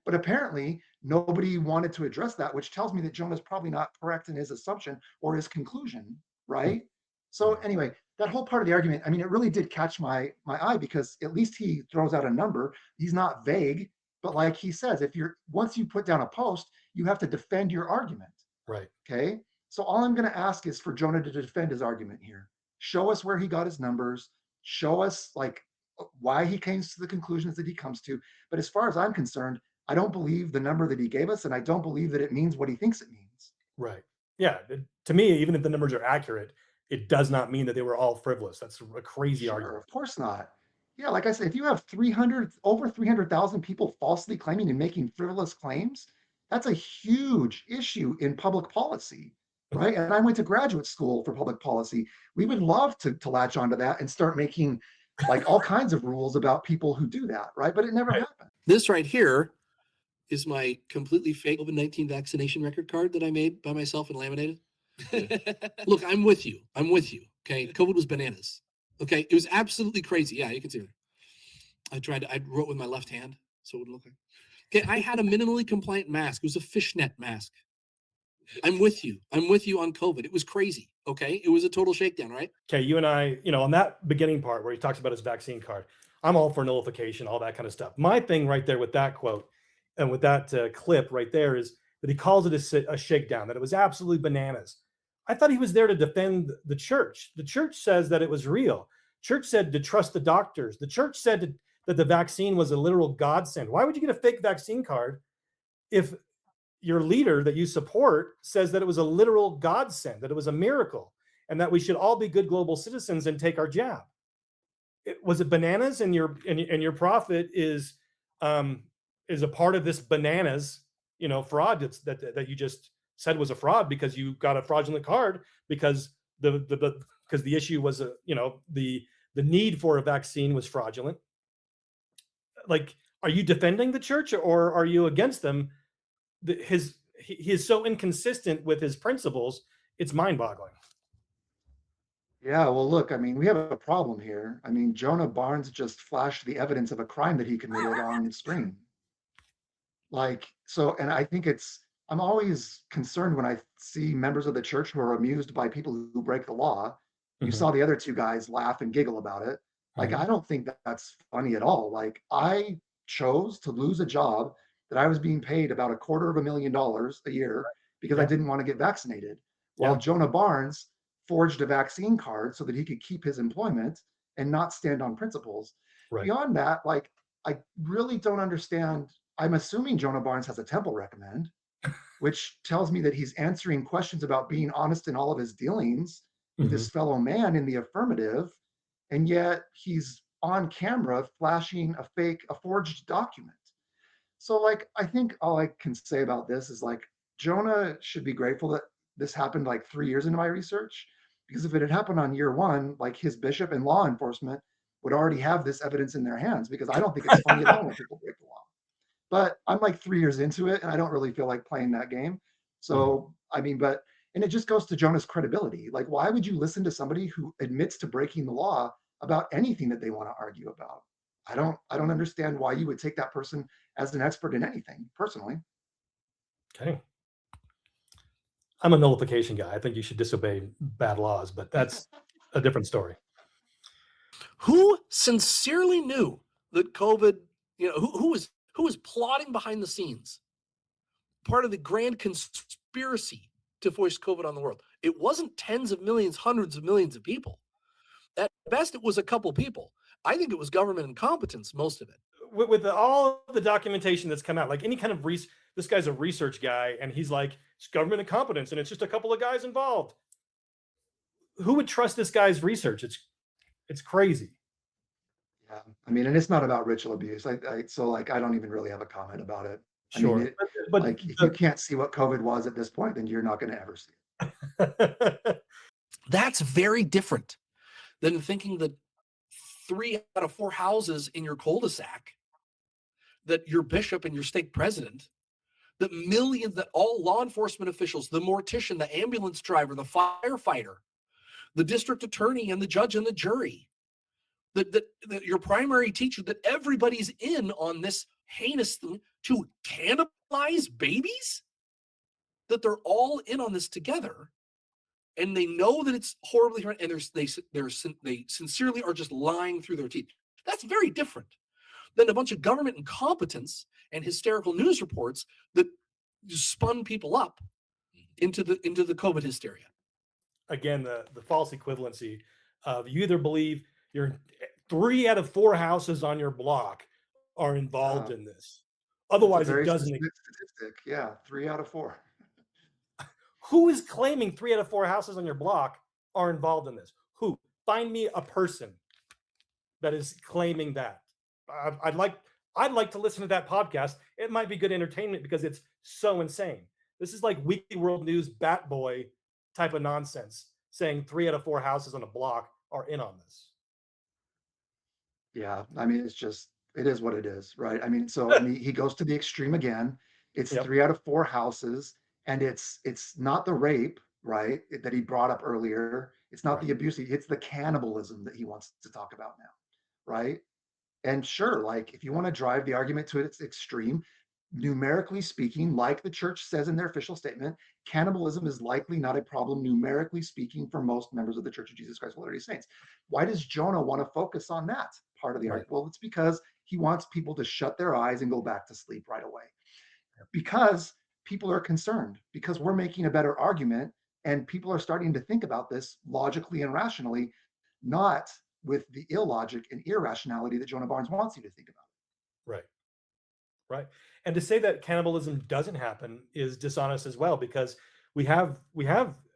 But apparently nobody wanted to address that, which tells me that Jonah's probably not correct in his assumption or his conclusion, right? So anyway, that whole part of the argument, I mean, it really did catch my eye, because at least he throws out a number. He's not vague, but like he says, once you put down a post, you have to defend your argument. Right. Okay. So all I'm going to ask is for Jonah to defend his argument here. Show us where he got his numbers. Show us like why he comes to the conclusions that he comes to. But as far as I'm concerned, I don't believe the number that he gave us, and I don't believe that it means what he thinks it means. Right. Yeah. To me, even if the numbers are accurate, it does not mean that they were all frivolous. That's a crazy argument. Of course not. Yeah, like I said, if you have over 300,000 people falsely claiming and making frivolous claims, that's a huge issue in public policy, right? And I went to graduate school for public policy. We would love to latch onto that and start making like all kinds of rules about people who do that, right? But it never happened. This right here is my completely fake COVID-19 vaccination record card that I made by myself and laminated. Look, I'm with you. I'm with you. Okay. COVID was bananas. Okay. It was absolutely crazy. Yeah, you can see it. I wrote with my left hand, so it would look like. Okay, I had a minimally compliant mask. It was a fishnet mask. I'm with you. I'm with you on COVID. It was crazy. Okay. It was a total shakedown, right? Okay, you and I, on that beginning part where he talks about his vaccine card, I'm all for nullification, all that kind of stuff. My thing right there with that quote and with that clip right there is that he calls it a shakedown, that it was absolutely bananas. I thought he was there to defend the church. The church says that it was real. Church said to trust the doctors. The church said that the vaccine was a literal godsend. Why would you get a fake vaccine card if your leader that you support says that it was a literal godsend, that it was a miracle, and that we should all be good global citizens and take our jab? Was it bananas? And your prophet is a part of this bananas, fraud that you just said was a fraud because you got a fraudulent card because the issue was the need for a vaccine was fraudulent. Like, are you defending the church or are you against them? He is so inconsistent with his principles. It's mind-boggling. Yeah, well, look, I mean, we have a problem here. I mean, Jonah Barnes just flashed the evidence of a crime that he committed on stream. Like, so, and I think I'm always concerned when I see members of the church who are amused by people who break the law. You saw the other two guys laugh and giggle about it. Like, I don't think that's funny at all. Like, I chose to lose a job that I was being paid about $250,000 a year because I didn't want to get vaccinated. While Jonah Barnes forged a vaccine card so that he could keep his employment and not stand on principles. Right. Beyond that, like, I really don't understand. I'm assuming Jonah Barnes has a temple recommend, which tells me that he's answering questions about being honest in all of his dealings with his fellow man in the affirmative. And yet he's on camera flashing a forged document. So, like, I think all I can say about this is, like, Jonah should be grateful that this happened like 3 years into my research, because if it had happened on year one, like, his bishop and law enforcement would already have this evidence in their hands, because I don't think it's funny at all when people break the law. But I'm like 3 years into it and I don't really feel like playing that game. So, I mean, and it just goes to Jonah's credibility. Like, why would you listen to somebody who admits to breaking the law about anything that they want to argue about? I don't understand why you would take that person as an expert in anything, personally. Okay. I'm a nullification guy. I think you should disobey bad laws, but that's a different story. Who sincerely knew that COVID, who was plotting behind the scenes, part of the grand conspiracy to force COVID on the world? It wasn't tens of millions, hundreds of millions of people. At best, it was a couple people. I think it was government incompetence, most of it. With all the documentation that's come out, like any kind of this guy's a research guy, and he's like, it's government incompetence, and it's just a couple of guys involved. Who would trust this guy's research? It's crazy. Yeah, I mean, and it's not about ritual abuse. So like, I don't even really have a comment about it. Sure. I mean, but like, if you can't see what COVID was at this point, then you're not going to ever see it. That's very different than thinking that 3 out of 4 houses in your cul-de-sac, that your bishop and your stake president, that millions, that all law enforcement officials, the mortician, the ambulance driver, the firefighter, the district attorney and the judge and the jury, that your primary teacher, that everybody's in on this heinous thing to cannibalize babies, that they're all in on this together, and they know that it's horribly hard, and they sincerely are just lying through their teeth. That's very different than a bunch of government incompetence and hysterical news reports that spun people up into the COVID hysteria. Again, the false equivalency of, you either believe 3 out of 4 houses on your block are involved in this. Otherwise, it doesn't exist. Statistic. Yeah, 3 out of 4. Who is claiming 3 out of 4 houses on your block are involved in this? Who? Find me a person that is claiming that. I'd like to listen to that podcast. It might be good entertainment because it's so insane. This is like Weekly World News Bat Boy type of nonsense, saying 3 out of 4 houses on a block are in on this. Yeah, I mean, It is what it is, right? I mean, so and he goes to the extreme again. It's Yep. 3 out of 4 houses, and it's not the rape, right, that he brought up earlier. It's not Right. the abuse. It's the cannibalism that he wants to talk about now, right? And sure, like if you want to drive the argument to its extreme, numerically speaking, like the church says in their official statement, cannibalism is likely not a problem, numerically speaking, for most members of the Church of Jesus Christ of Latter-day Saints. Why does Jonah want to focus on that part of the Right. argument? Well, it's because he wants people to shut their eyes and go back to sleep right away. Because people are concerned, because we're making a better argument, and people are starting to think about this logically and rationally, not with the illogic and irrationality that Jonah Barnes wants you to think about. Right. Right. And to say that cannibalism doesn't happen is dishonest as well, because we have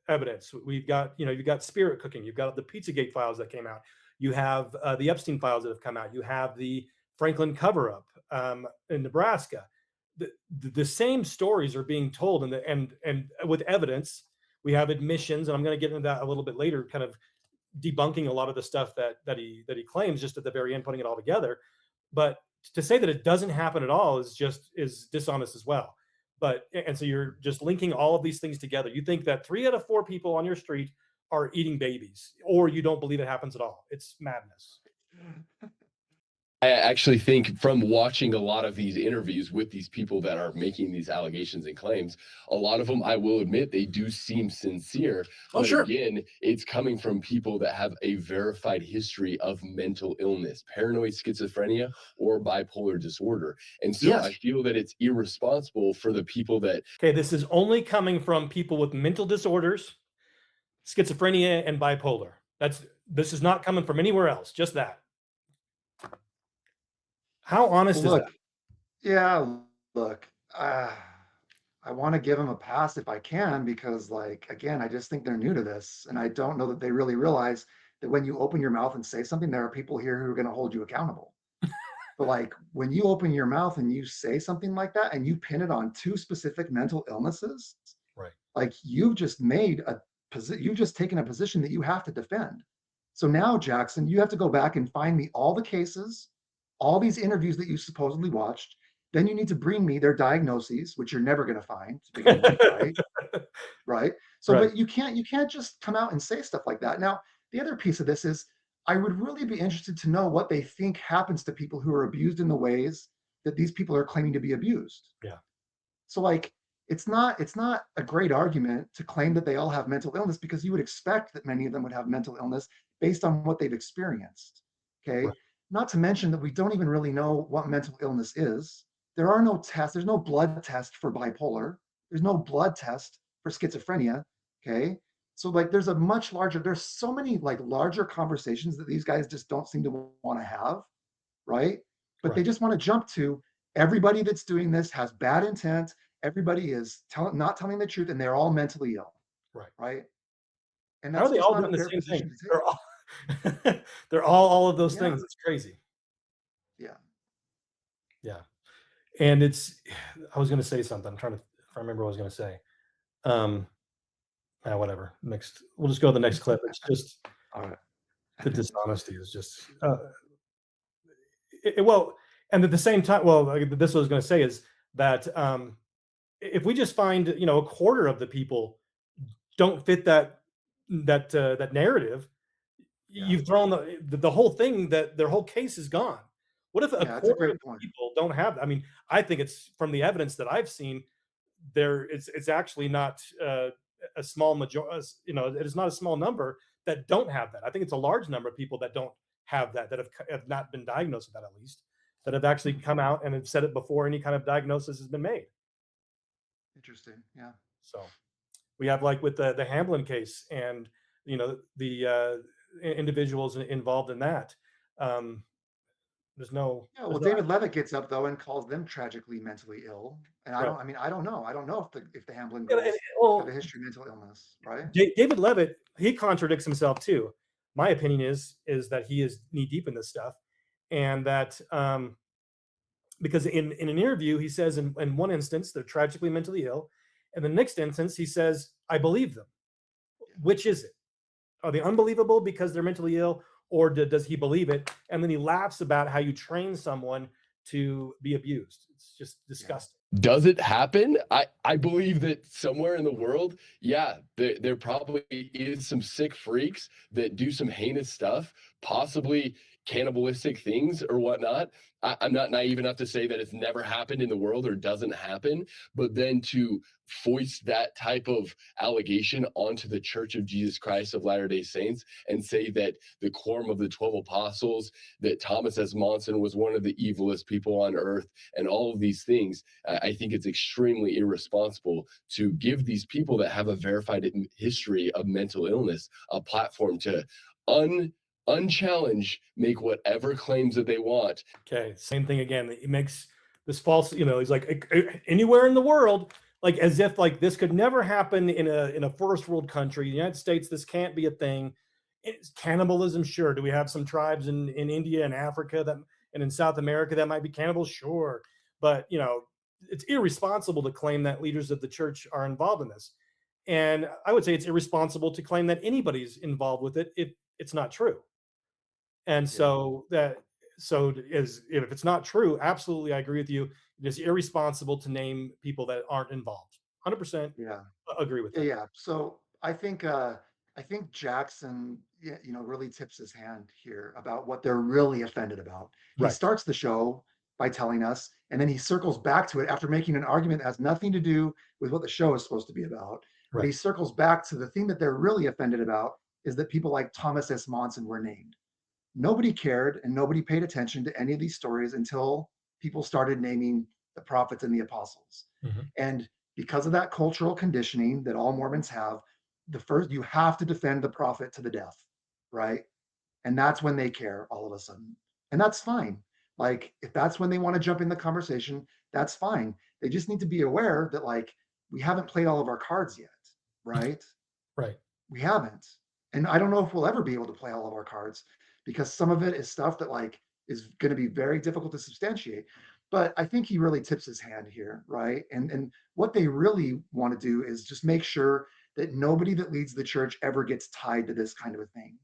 evidence. We've got, you've got spirit cooking, you've got the Pizzagate files that came out, you have the Epstein files that have come out, you have the Franklin cover-up in Nebraska. The same stories are being told, and with evidence. We have admissions, and I'm going to get into that a little bit later, kind of debunking a lot of the stuff that he claims just at the very end, putting it all together. But to say that it doesn't happen at all is dishonest as well. And so you're just linking all of these things together. You think that 3 out of 4 people on your street are eating babies, or you don't believe it happens at all. It's madness. I actually think, from watching a lot of these interviews with these people that are making these allegations and claims, a lot of them, I will admit, they do seem sincere. Oh, But sure. again, it's coming from people that have a verified history of mental illness, paranoid schizophrenia, or bipolar disorder. And so Yes. I feel that it's irresponsible for the people that Okay, this is only coming from people with mental disorders, schizophrenia, and bipolar. This is not coming from anywhere else, just that. How honest is Look, that? yeah, look, I want to give them a pass if I can, because, like, again, I just think they're new to this, and I don't know that they really realize that when you open your mouth and say something, there are people here who are going to hold you accountable. But like when you open your mouth and you say something like that, and you pin it on 2 specific mental illnesses, Right. like you've just you've just taken a position that you have to defend. So now, Jackson, you have to go back and find me all the cases, all these interviews that you supposedly watched. Then you need to bring me their diagnoses, which you're never going to find to begin with, right? Right. So, Right. but you can't just come out and say stuff like that. Now, the other piece of this is, I would really be interested to know what they think happens to people who are abused in the ways that these people are claiming to be abused. Yeah. So, like, it's not a great argument to claim that they all have mental illness, because you would expect that many of them would have mental illness based on what they've experienced. Okay. Right. Not to mention that we don't even really know what mental illness is. There are no tests. There's no blood test for bipolar. There's no blood test for schizophrenia. Okay. So like there's so many like larger conversations that these guys just don't seem to want to have. Right. But they Right. just want to jump to everybody that's doing this has bad intent. Everybody is not telling the truth, and they're all mentally ill. Right. Right. And How are that's they just all not doing a the fair same position thing? to take. They're all they're all of those Yeah. things. It's crazy. Yeah. Yeah. And I was going to say something. I'm trying to, if I remember what I was going to say. Whatever. We'll just go to the next clip. It's just All right. the dishonesty is just, well, and at the same time, well, this is what I was going to say is that if we just find, a quarter of the people don't fit that narrative, Yeah. you've thrown the whole thing, that their whole case is gone. What if a Yeah, that's a quarter great of the point. people don't have that? I mean, I think it's, from the evidence that I've seen, it's actually not a small majority. It is not a small number that don't have that. I think it's a large number of people that don't have that have not been diagnosed with that, at least, that have actually come out and have said it before any kind of diagnosis has been made. Interesting. Yeah. So we have, like, with the Hamblin case, and the individuals involved in that. There's no. Yeah, well, David Levitt gets up though and calls them tragically mentally ill, and Right. I don't know if the Hamblin Yeah, girls well, have a history of mental illness, right? David Levitt, he contradicts himself too. My opinion is that he is knee deep in this stuff, and that because in an interview he says in one instance they're tragically mentally ill, and the next instance he says, I believe them. Which is it? Are they unbelievable because they're mentally ill, or does he believe it? And then he laughs about how you train someone to be abused. It's just disgusting. Does it happen? I believe that somewhere in the world, yeah, there probably is some sick freaks that do some heinous stuff, possibly cannibalistic things or whatnot. I'm not naive enough to say that it's never happened in the world or doesn't happen, but then to foist that type of allegation onto the Church of Jesus Christ of Latter-day Saints and say that the quorum of the 12 apostles, that Thomas S. Monson was one of the evilest people on earth, and all of these things, I think it's extremely irresponsible to give these people that have a verified history of mental illness a platform to unchallenged make whatever claims that they want. Okay, same thing again. He makes this false, he's like anywhere in the world, like as if like this could never happen in a first world country. The United States, this can't be a thing. It's cannibalism, sure. Do we have some tribes in India and Africa that and in South America that might be cannibals? Sure. But it's irresponsible to claim that leaders of the church are involved in this. And I would say it's irresponsible to claim that anybody's involved with it if it's not true. And so if it's not true, absolutely, I agree with you. It is irresponsible to name people that aren't involved. 100% Yeah. agree with that. Yeah. So I think Jackson, really tips his hand here about what they're really offended about. He Right. starts the show by telling us, and then he circles back to it after making an argument that has nothing to do with what the show is supposed to be about. But he Right. circles back to the thing that they're really offended about is that people like Thomas S. Monson were named. Nobody cared and nobody paid attention to any of these stories until people started naming the prophets and the apostles. Mhm. And because of that cultural conditioning that all Mormons have, you have to defend the prophet to the death, right? And that's when they care all of a sudden. And that's fine. Like if that's when they want to jump in the conversation, that's fine. They just need to be aware that like we haven't played all of our cards yet, right? Right. We haven't. And I don't know if we'll ever be able to play all of our cards because some of it is stuff that like is going to be very difficult to substantiate. But I think he really tips his hand here, right? And what they really want to do is just make sure that nobody that leads the church ever gets tied to this kind of a thing.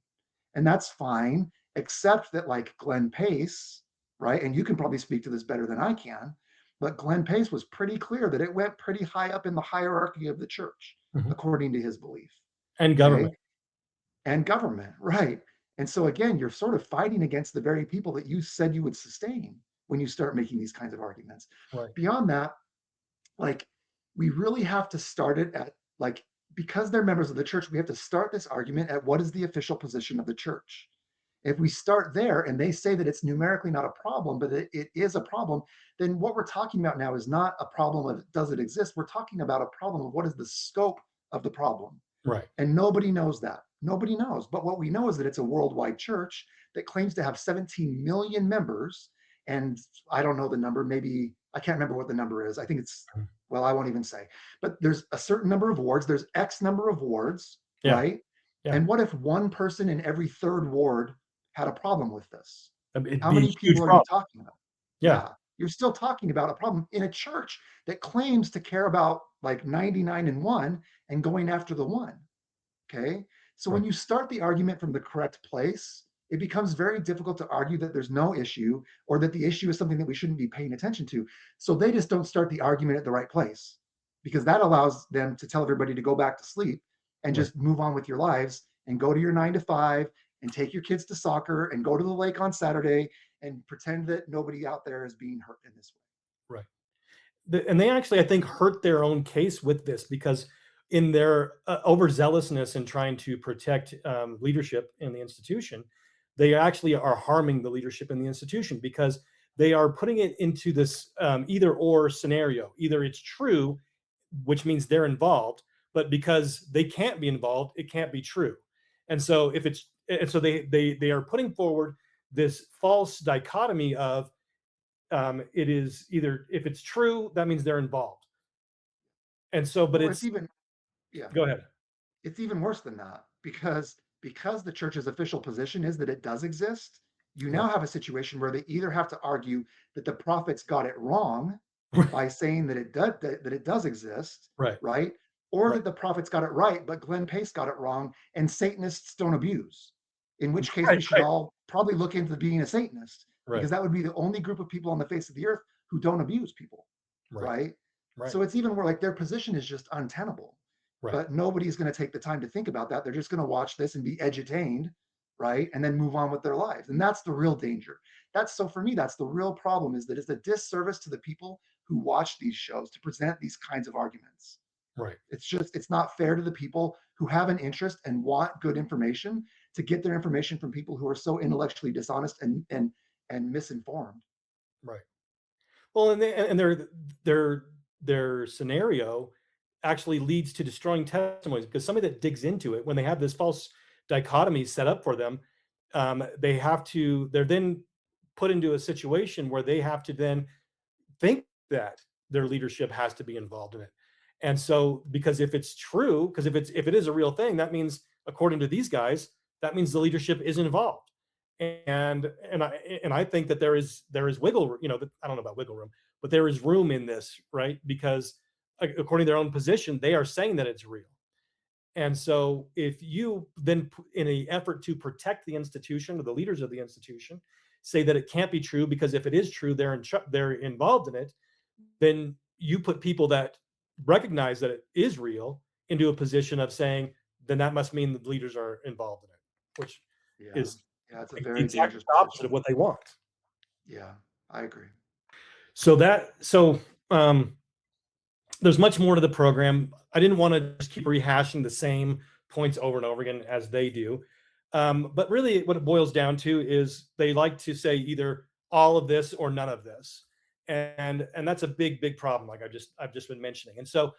And that's fine, except that like Glenn Pace, right? And you can probably speak to this better than I can, but Glenn Pace was pretty clear that it went pretty high up in the hierarchy of the church, Mhm. according to his belief. And government. Okay? And government, right? And so again, you're sort of fighting against the very people that you said you would sustain when you start making these kinds of arguments. Right. Beyond that, like we really have to start it at like because they're members of the church, we have to start this argument at what is the official position of the church. If we start there and they say that it's numerically not a problem, but it is a problem, then what we're talking about now is not a problem of does it exist? We're talking about a problem of what is the scope of the problem. Right. And nobody knows that. Nobody knows. But what we know is that it's a worldwide church that claims to have 17 million members. And I don't know the number. Maybe I can't remember what the number is. I think it's, well, I won't even say. But there's a certain number of wards. There's X number of wards, Yeah. right? Yeah. And what if one person in every third ward had a problem with this? It'd How be a many huge people are you problem. talking about? Yeah. You're still talking about a problem in a church that claims to care about like 99 and 1 and going after the 1. Okay. So when Right. you start the argument from the correct place, it becomes very difficult to argue that there's no issue or that the issue is something that we shouldn't be paying attention to. So they just don't start the argument at the right place because that allows them to tell everybody to go back to sleep and Right. just move on with your lives and go to your 9 to 5 and take your kids to soccer and go to the lake on Saturday and pretend that nobody out there is being hurt in this way. Right. And they actually, I think, hurt their own case with this because in their overzealousness in trying to protect leadership in the institution, they actually are harming the leadership in the institution because they are putting it into this either or scenario. Either it's true, which means they're involved, but because they can't be involved, it can't be true. And so they are putting forward this false dichotomy of it is either if it's true, that means they're involved. And so, but Or it's even, yeah, go ahead. it's even worse than that because the church's official position is that it does exist. You now Right. have a situation where they either have to argue that the prophets got it wrong by saying that it does exist, Right. right? Or Right. that the prophets got it right, but Glenn Pace got it wrong, and Satanists don't abuse. in which case we Right, should right. all probably look into being a Satanist, Right. because that would be the only group of people on the face of the earth who don't abuse people, Right. right? Right. So it's even where like their position is just untenable. Right. But nobody's going to take the time to think about that. They're just going to watch this and be edutained, right? And then move on with their lives. And that's the real danger. That's so for me, that's the real problem, is that it's a disservice to the people who watch these shows to present these kinds of arguments. Right. It's not fair to the people who have an interest and want good information to get their information from people who are so intellectually dishonest and misinformed. Right. Well, and their scenario actually leads to destroying testimonies, because somebody that digs into it, when they have this false dichotomy set up for them, they're then put into a situation where they have to then think that their leadership has to be involved in it. And so, because if it's true, because if it is a real thing, that means, according to these guys, that means the leadership is involved. And I think that there is wiggle, I don't know about wiggle room, but there is room in this, right? Because according to their own position, they are saying that it's real. And so, if you then, in an effort to protect the institution or the leaders of the institution, say that it can't be true, because if it is true, they're involved in it, then you put people that recognize that it is real into a position of saying, then that must mean the leaders are involved in it, which Yeah. is Yeah, it's a the very exact dangerous opposite position. of what they want. Yeah, I agree. So there's much more to the program. I didn't want to just keep rehashing the same points over and over again as they do. But really, what it boils down to is they like to say either all of this or none of this, and that's a big problem, like I've just been mentioning. And so,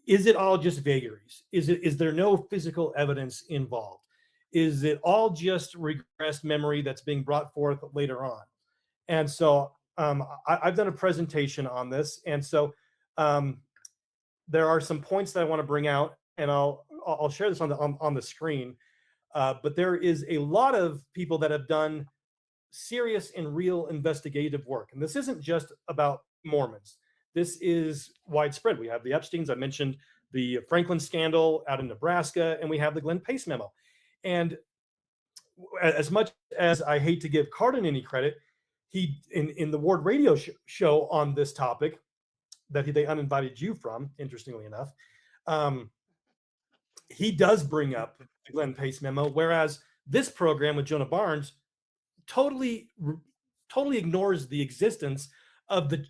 is it all just vagaries? Is there no physical evidence involved? Is it all just regressed memory that's being brought forth later on? And so, I've done a presentation on this, and so there are some points that I want to bring out, and I'll share this on the screen. But there is a lot of people that have done serious and real investigative work, and this isn't just about Mormons. This is widespread. We have the Epsteins. I mentioned the Franklin scandal out in Nebraska, and we have the Glenn Pace memo. And as much as I hate to give Cardin any credit, he in the Ward Radio show on this topic that they uninvited you from, interestingly enough, he does bring up the Glenn Pace memo, whereas this program with Jonah Barnes totally ignores the existence of the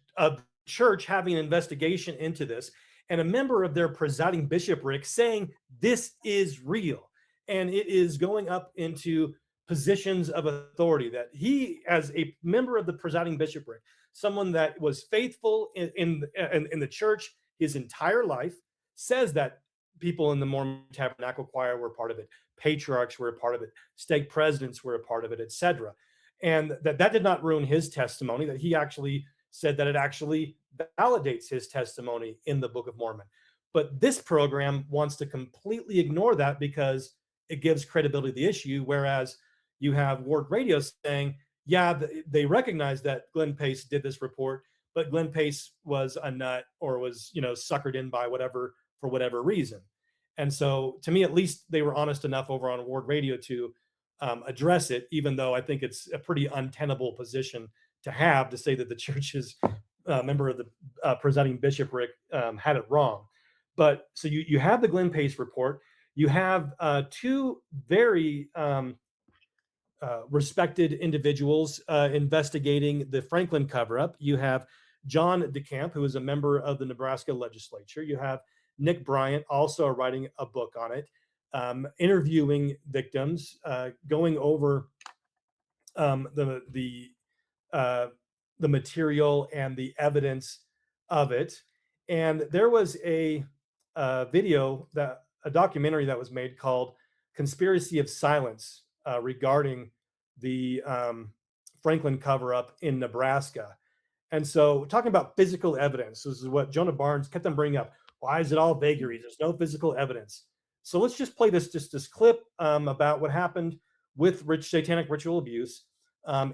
church having an investigation into this, and a member of their presiding bishopric saying this is real, and it is going up into positions of authority, that he, as a member of the presiding bishopric, someone that was faithful in the church his entire life, says that people in the Mormon Tabernacle Choir were part of it, patriarchs were a part of it, stake presidents were a part of it, etc. And that did not ruin his testimony, that he actually said that it actually validates his testimony in the Book of Mormon. But this program wants to completely ignore that because it gives credibility to the issue, whereas you have Ward Radio saying, yeah, they recognize that Glenn Pace did this report, but Glenn Pace was a nut or was, suckered in by whatever, for whatever reason. And so, to me, at least they were honest enough over on Ward Radio to address it, even though I think it's a pretty untenable position to have, to say that the church's member of the presiding bishopric had it wrong. But so you have the Glenn Pace report. You have two very respected individuals investigating the Franklin cover-up. You have John DeCamp, who is a member of the Nebraska legislature. You have Nick Bryant, also writing a book on it, interviewing victims, going over the material and the evidence of it. And there was a documentary that was made called "Conspiracy of Silence" regarding the Franklin cover-up in Nebraska. And so, talking about physical evidence, this is what Jonah Barnes kept on bringing up. Why is it all vagaries? There's no physical evidence. So let's just play this clip about what happened with satanic ritual abuse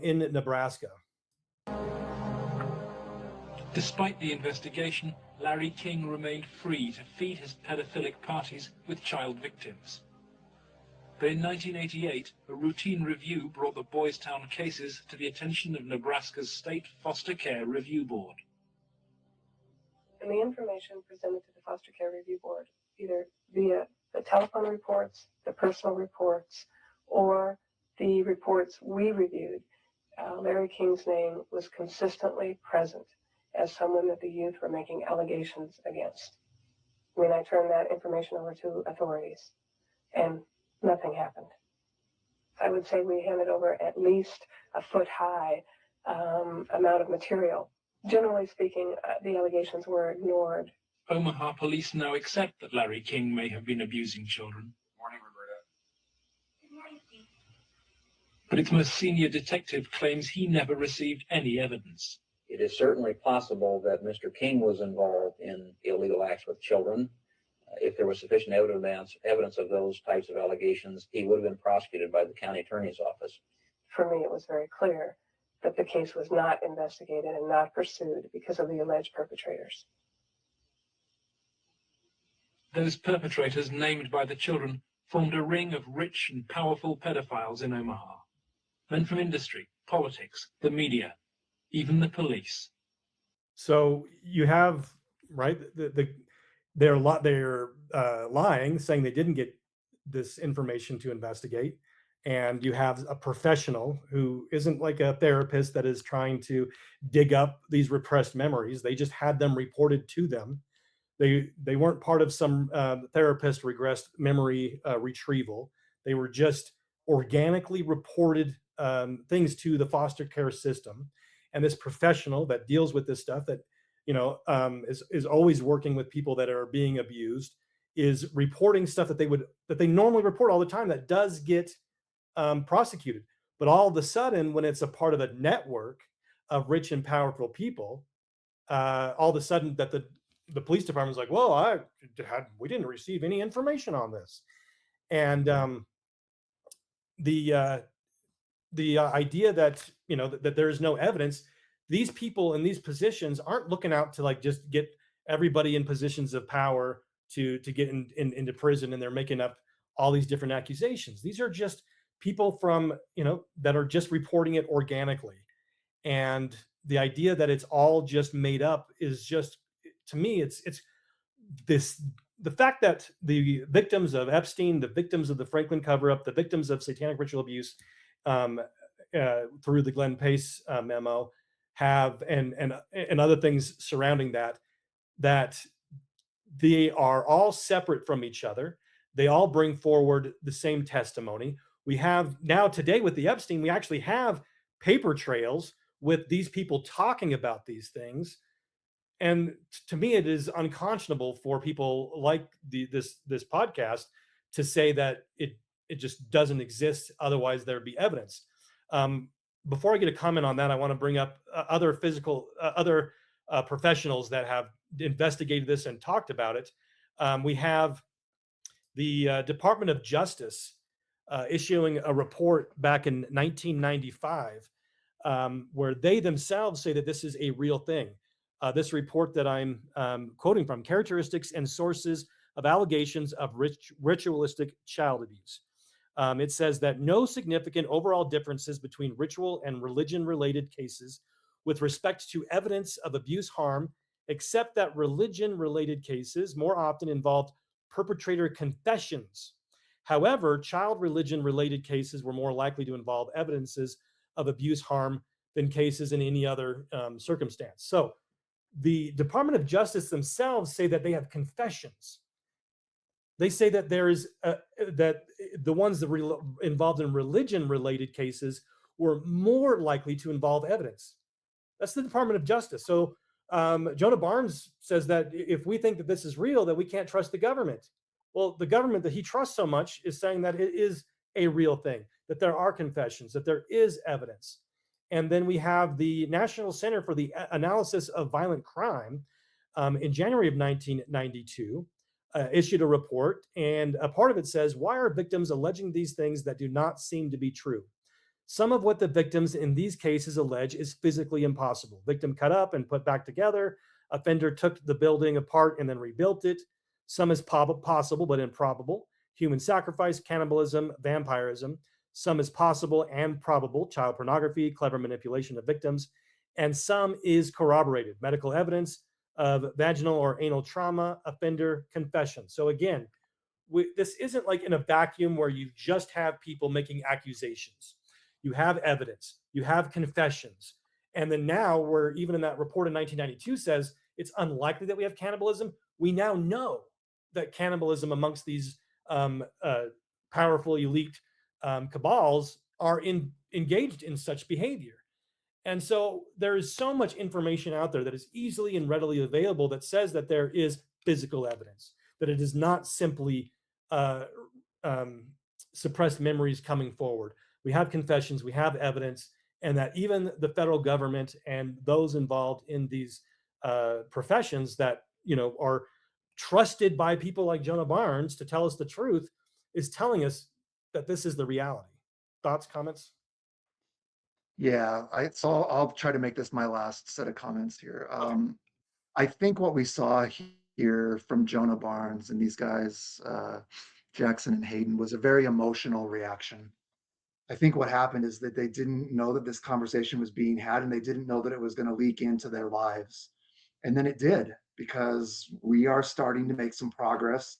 in Nebraska. Despite the investigation, Larry King remained free to feed his pedophilic parties with child victims. But in 1988, a routine review brought the Boys Town cases to the attention of Nebraska's State Foster Care Review Board. And the information presented to the Foster Care Review Board, either via the telephone reports, the personal reports, or the reports we reviewed, Larry King's name was consistently present as someone that the youth were making allegations against. I mean, I turned that information over to authorities, and nothing happened. I would say we handed over at least a foot-high amount of material. Generally speaking, the allegations were ignored. Omaha police now accept that Larry King may have been abusing children. Morning, Roberta. Good morning, Steve. But its most senior detective claims he never received any evidence. It is certainly possible that Mr. King was involved in illegal acts with children. If there was sufficient evidence of those types of allegations, he would have been prosecuted by the county attorney's office. For me, it was very clear that the case was not investigated and not pursued because of the alleged perpetrators. Those perpetrators named by the children formed a ring of rich and powerful pedophiles in Omaha. Men from industry, politics, the media, even the police. So you have, right, they're lying, saying they didn't get this information to investigate. And you have a professional who isn't like a therapist that is trying to dig up these repressed memories. They just had them reported to them. They weren't part of some therapist regressed memory retrieval. They were just organically reported things to the foster care system. And this professional that deals with this stuff, that is always working with people that are being abused, is reporting stuff that they normally report all the time that does get prosecuted. But all of a sudden, when it's a part of a network of rich and powerful people, all of a sudden that the police department is like, well, we didn't receive any information on this. And the idea that that there is no evidence, these people in these positions aren't looking out to like just get everybody in positions of power to get into prison, and they're making up all these different accusations. These are just people from that are just reporting it organically. And the idea that it's all just made up is just, to me, it's the fact that the victims of Epstein, the victims of the Franklin cover-up, the victims of satanic ritual abuse through the Glenn Pace memo have, and other things surrounding that they are all separate from each other. They all bring forward the same testimony. We have now today with the Epstein, we actually have paper trails with these people talking about these things. And to me, it is unconscionable for people like this podcast to say that it just doesn't exist. Otherwise, there'd be evidence. Before I get a comment on that, I want to bring up other professionals that have investigated this and talked about it. We have the Department of Justice issuing a report back in 1995 where they themselves say that this is a real thing. This report that I'm quoting from, Characteristics and Sources of Allegations of Ritualistic Child Abuse. It says that no significant overall differences between ritual and religion-related cases with respect to evidence of abuse harm, except that religion-related cases more often involved perpetrator confessions. However, child religion-related cases were more likely to involve evidences of abuse harm than cases in any other circumstance. So the Department of Justice themselves say that they have confessions. They say that there is that the ones that involved in religion-related cases were more likely to involve evidence. That's the Department of Justice. So Jonah Barnes says that if we think that this is real, that we can't trust the government. Well, the government that he trusts so much is saying that it is a real thing, that there are confessions, that there is evidence. And then we have the National Center for the Analysis of Violent Crime in January of 1992 issued a report, and a part of it says, why are victims alleging these things that do not seem to be true? Some of what the victims in these cases allege is physically impossible. Victim cut up and put back together. Offender took the building apart and then rebuilt it. Some is possible but improbable. human sacrifice, cannibalism, vampirism. Some is possible and probable, child pornography, clever manipulation of victims, and some is corroborated, medical evidence of vaginal or anal trauma, offender confession. So again, this isn't like in a vacuum where you just have people making accusations. You have evidence, you have confessions. And then now, where even in that report in 1992 says it's unlikely that we have cannibalism, we now know that cannibalism amongst these powerful elite cabals are engaged in such behavior. And so there is so much information out there that is easily and readily available that says that there is physical evidence, that it is not simply uh, suppressed memories coming forward. We have confessions, we have evidence, and that even the federal government and those involved in these professions that are trusted by people like Jonah Barnes to tell us the truth is telling us that this is the reality. Thoughts, comments? Yeah, so I'll try to make this my last set of comments here. I think what we saw here from Jonah Barnes and these guys, Jackson and Hayden, was a very emotional reaction. I think what happened is that they didn't know that this conversation was being had, and they didn't know that it was going to leak into their lives. And then it did, because we are starting to make some progress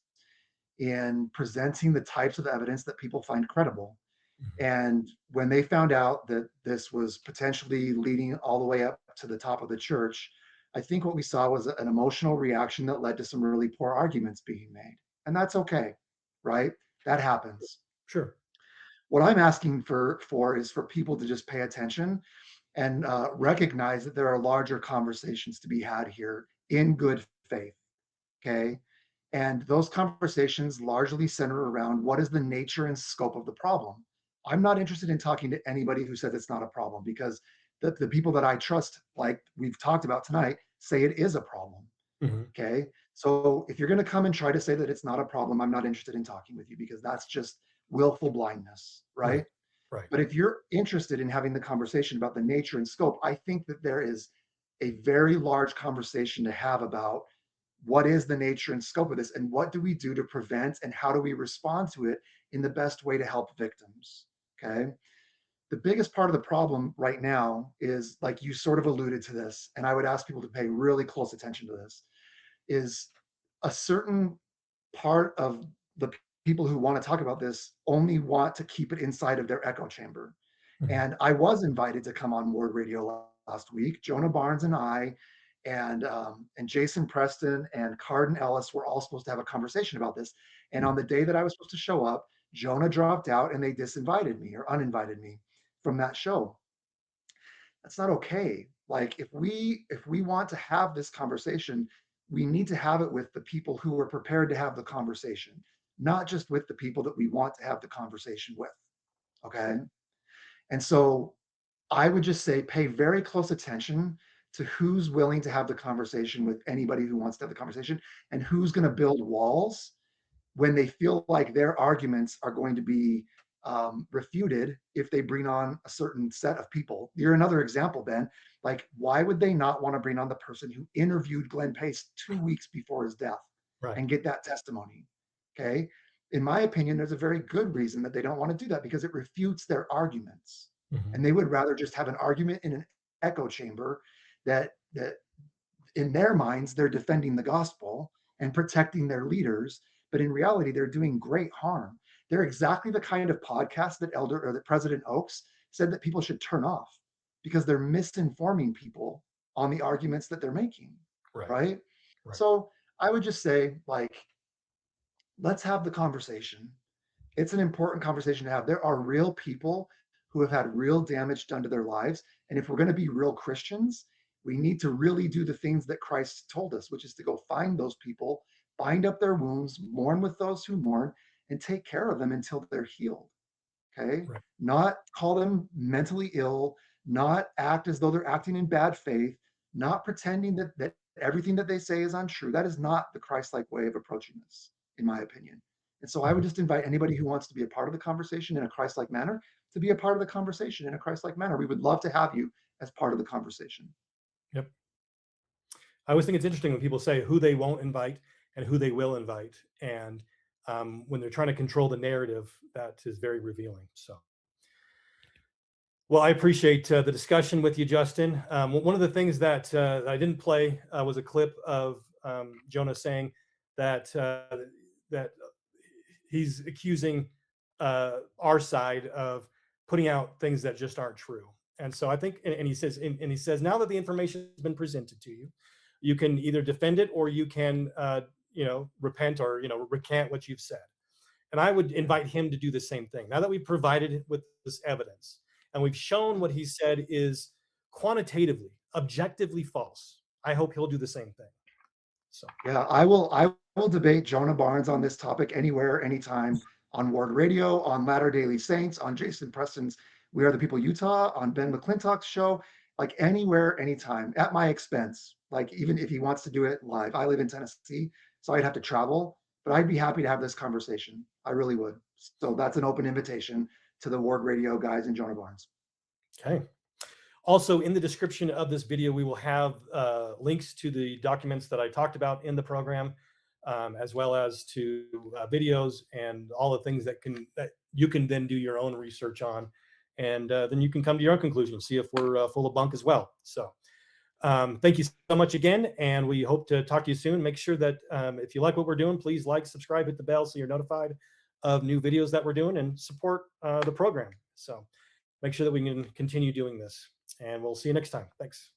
in presenting the types of evidence that people find credible. And when they found out that this was potentially leading all the way up to the top of the church, I think what we saw was an emotional reaction that led to some really poor arguments being made. And that's okay, right? That happens. Sure. What I'm asking for is for people to just pay attention and recognize that there are larger conversations to be had here in good faith. Okay. And those conversations largely center around what is the nature and scope of the problem. I'm not interested in talking to anybody who says it's not a problem, because the people that I trust, like we've talked about tonight, say it is a problem. Okay. So if you're going to come and try to say that it's not a problem, I'm not interested in talking with you, because that's just willful blindness. Right. Right. But if you're interested in having the conversation about the nature and scope, I think that there is a very large conversation to have about what is the nature and scope of this, and what do we do to prevent, and how do we respond to it in the best way to help victims. Okay. The biggest part of the problem right now is, like you sort of alluded to this, and I would ask people to pay really close attention to this, is a certain part of the people who want to talk about this only want to keep it inside of their echo chamber. And I was invited to come on Ward Radio last week. Jonah Barnes and I and Jason Preston and Carden Ellis were all supposed to have a conversation about this. And on the day that I was supposed to show up, Jonah dropped out and they disinvited me, or uninvited me from that show. That's not okay. Like, if we want to have this conversation, we need to have it with the people who are prepared to have the conversation, not just with the people that we want to have the conversation with. Okay. And so I would just say, pay very close attention to who's willing to have the conversation with anybody who wants to have the conversation, and who's going to build walls when they feel like their arguments are going to be refuted if they bring on a certain set of people. You're another example, Ben. Like, why would they not want to bring on the person who interviewed Glenn Pace 2 weeks before his death and get that testimony? Okay. In my opinion, there's a very good reason that they don't want to do that, because it refutes their arguments. And they would rather just have an argument in an echo chamber that in their minds, they're defending the gospel and protecting their leaders, but in reality, they're doing great harm. They're exactly the kind of podcast that President Oaks said that people should turn off, because they're misinforming people on the arguments that they're making. Right. So I would just say, like, let's have the conversation. It's an important conversation to have. There are real people who have had real damage done to their lives. And if we're going to be real Christians, we need to really do the things that Christ told us, which is to go find those people, bind up their wounds, mourn with those who mourn, and take care of them until they're healed. Okay. Not call them mentally ill, not act as though they're acting in bad faith, not pretending that everything that they say is untrue. That is not the Christ-like way of approaching this, in my opinion. And so I would just invite anybody who wants to be a part of the conversation in a Christ-like manner to be a part of the conversation in a Christ-like manner. We would love to have you as part of the conversation. Yep. I always think it's interesting when people say who they won't invite and who they will invite. And when they're trying to control the narrative, that is very revealing. So, well, I appreciate the discussion with you, Justin. One of the things that I didn't play was a clip of Jonah saying that that he's accusing our side of putting out things that just aren't true. And so I think, and he says, now that the information has been presented to you, you can either defend it or you can, repent or, recant what you've said. And I would invite him to do the same thing. Now that we've provided with this evidence and we've shown what he said is quantitatively, objectively false, I hope he'll do the same thing. So yeah, I will debate Jonah Barnes on this topic anywhere, anytime, on Ward Radio, on Latter Daily Saints, on Jason Preston's We Are the People Utah, on Ben McClintock's show, like anywhere, anytime, at my expense. Like even if he wants to do it live. I live in Tennessee, so I'd have to travel, but I'd be happy to have this conversation. I really would. So that's an open invitation to the Ward Radio guys and Jonah Barnes. Okay. Also, in the description of this video, we will have links to the documents that I talked about in the program, as well as to videos and all the things that you can then do your own research on, and then you can come to your own conclusion, see if we're full of bunk as well. So thank you so much again, and we hope to talk to you soon. Make sure that if you like what we're doing, please like, subscribe, hit the bell so you're notified of new videos that we're doing, and support the program. So make sure that we can continue doing this, and we'll see you next time. Thanks.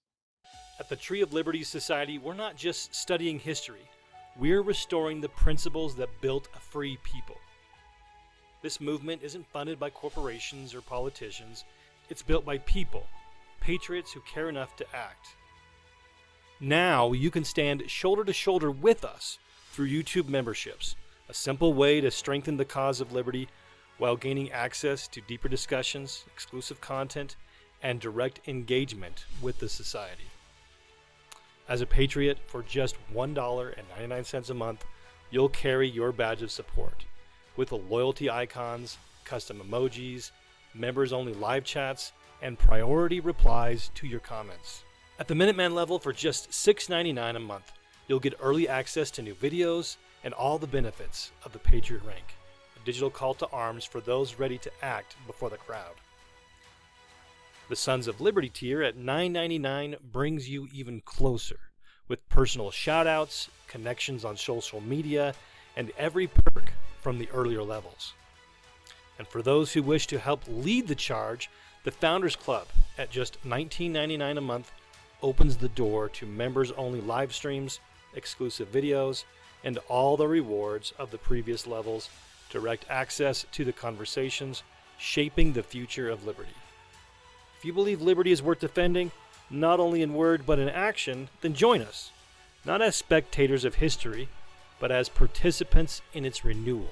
At the Tree of Liberty Society, we're not just studying history. We're restoring the principles that built a free people. This movement isn't funded by corporations or politicians. It's built by people, patriots who care enough to act. Now you can stand shoulder to shoulder with us through YouTube memberships, a simple way to strengthen the cause of liberty while gaining access to deeper discussions, exclusive content, and direct engagement with the society. As a patriot, for just $1.99 a month, you'll carry your badge of support with the loyalty icons, custom emojis, members-only live chats, and priority replies to your comments. At the Minuteman level, for just $6.99 a month, you'll get early access to new videos and all the benefits of the Patriot Rank, a digital call to arms for those ready to act before the crowd. The Sons of Liberty tier at $9.99 brings you even closer, with personal shoutouts, connections on social media, and every perk from the earlier levels. And for those who wish to help lead the charge, the Founders Club at just $19.99 a month opens the door to members-only live streams, exclusive videos, and all the rewards of the previous levels, direct access to the conversations shaping the future of liberty. If you believe liberty is worth defending, not only in word but in action, then join us, not as spectators of history, but as participants in its renewal.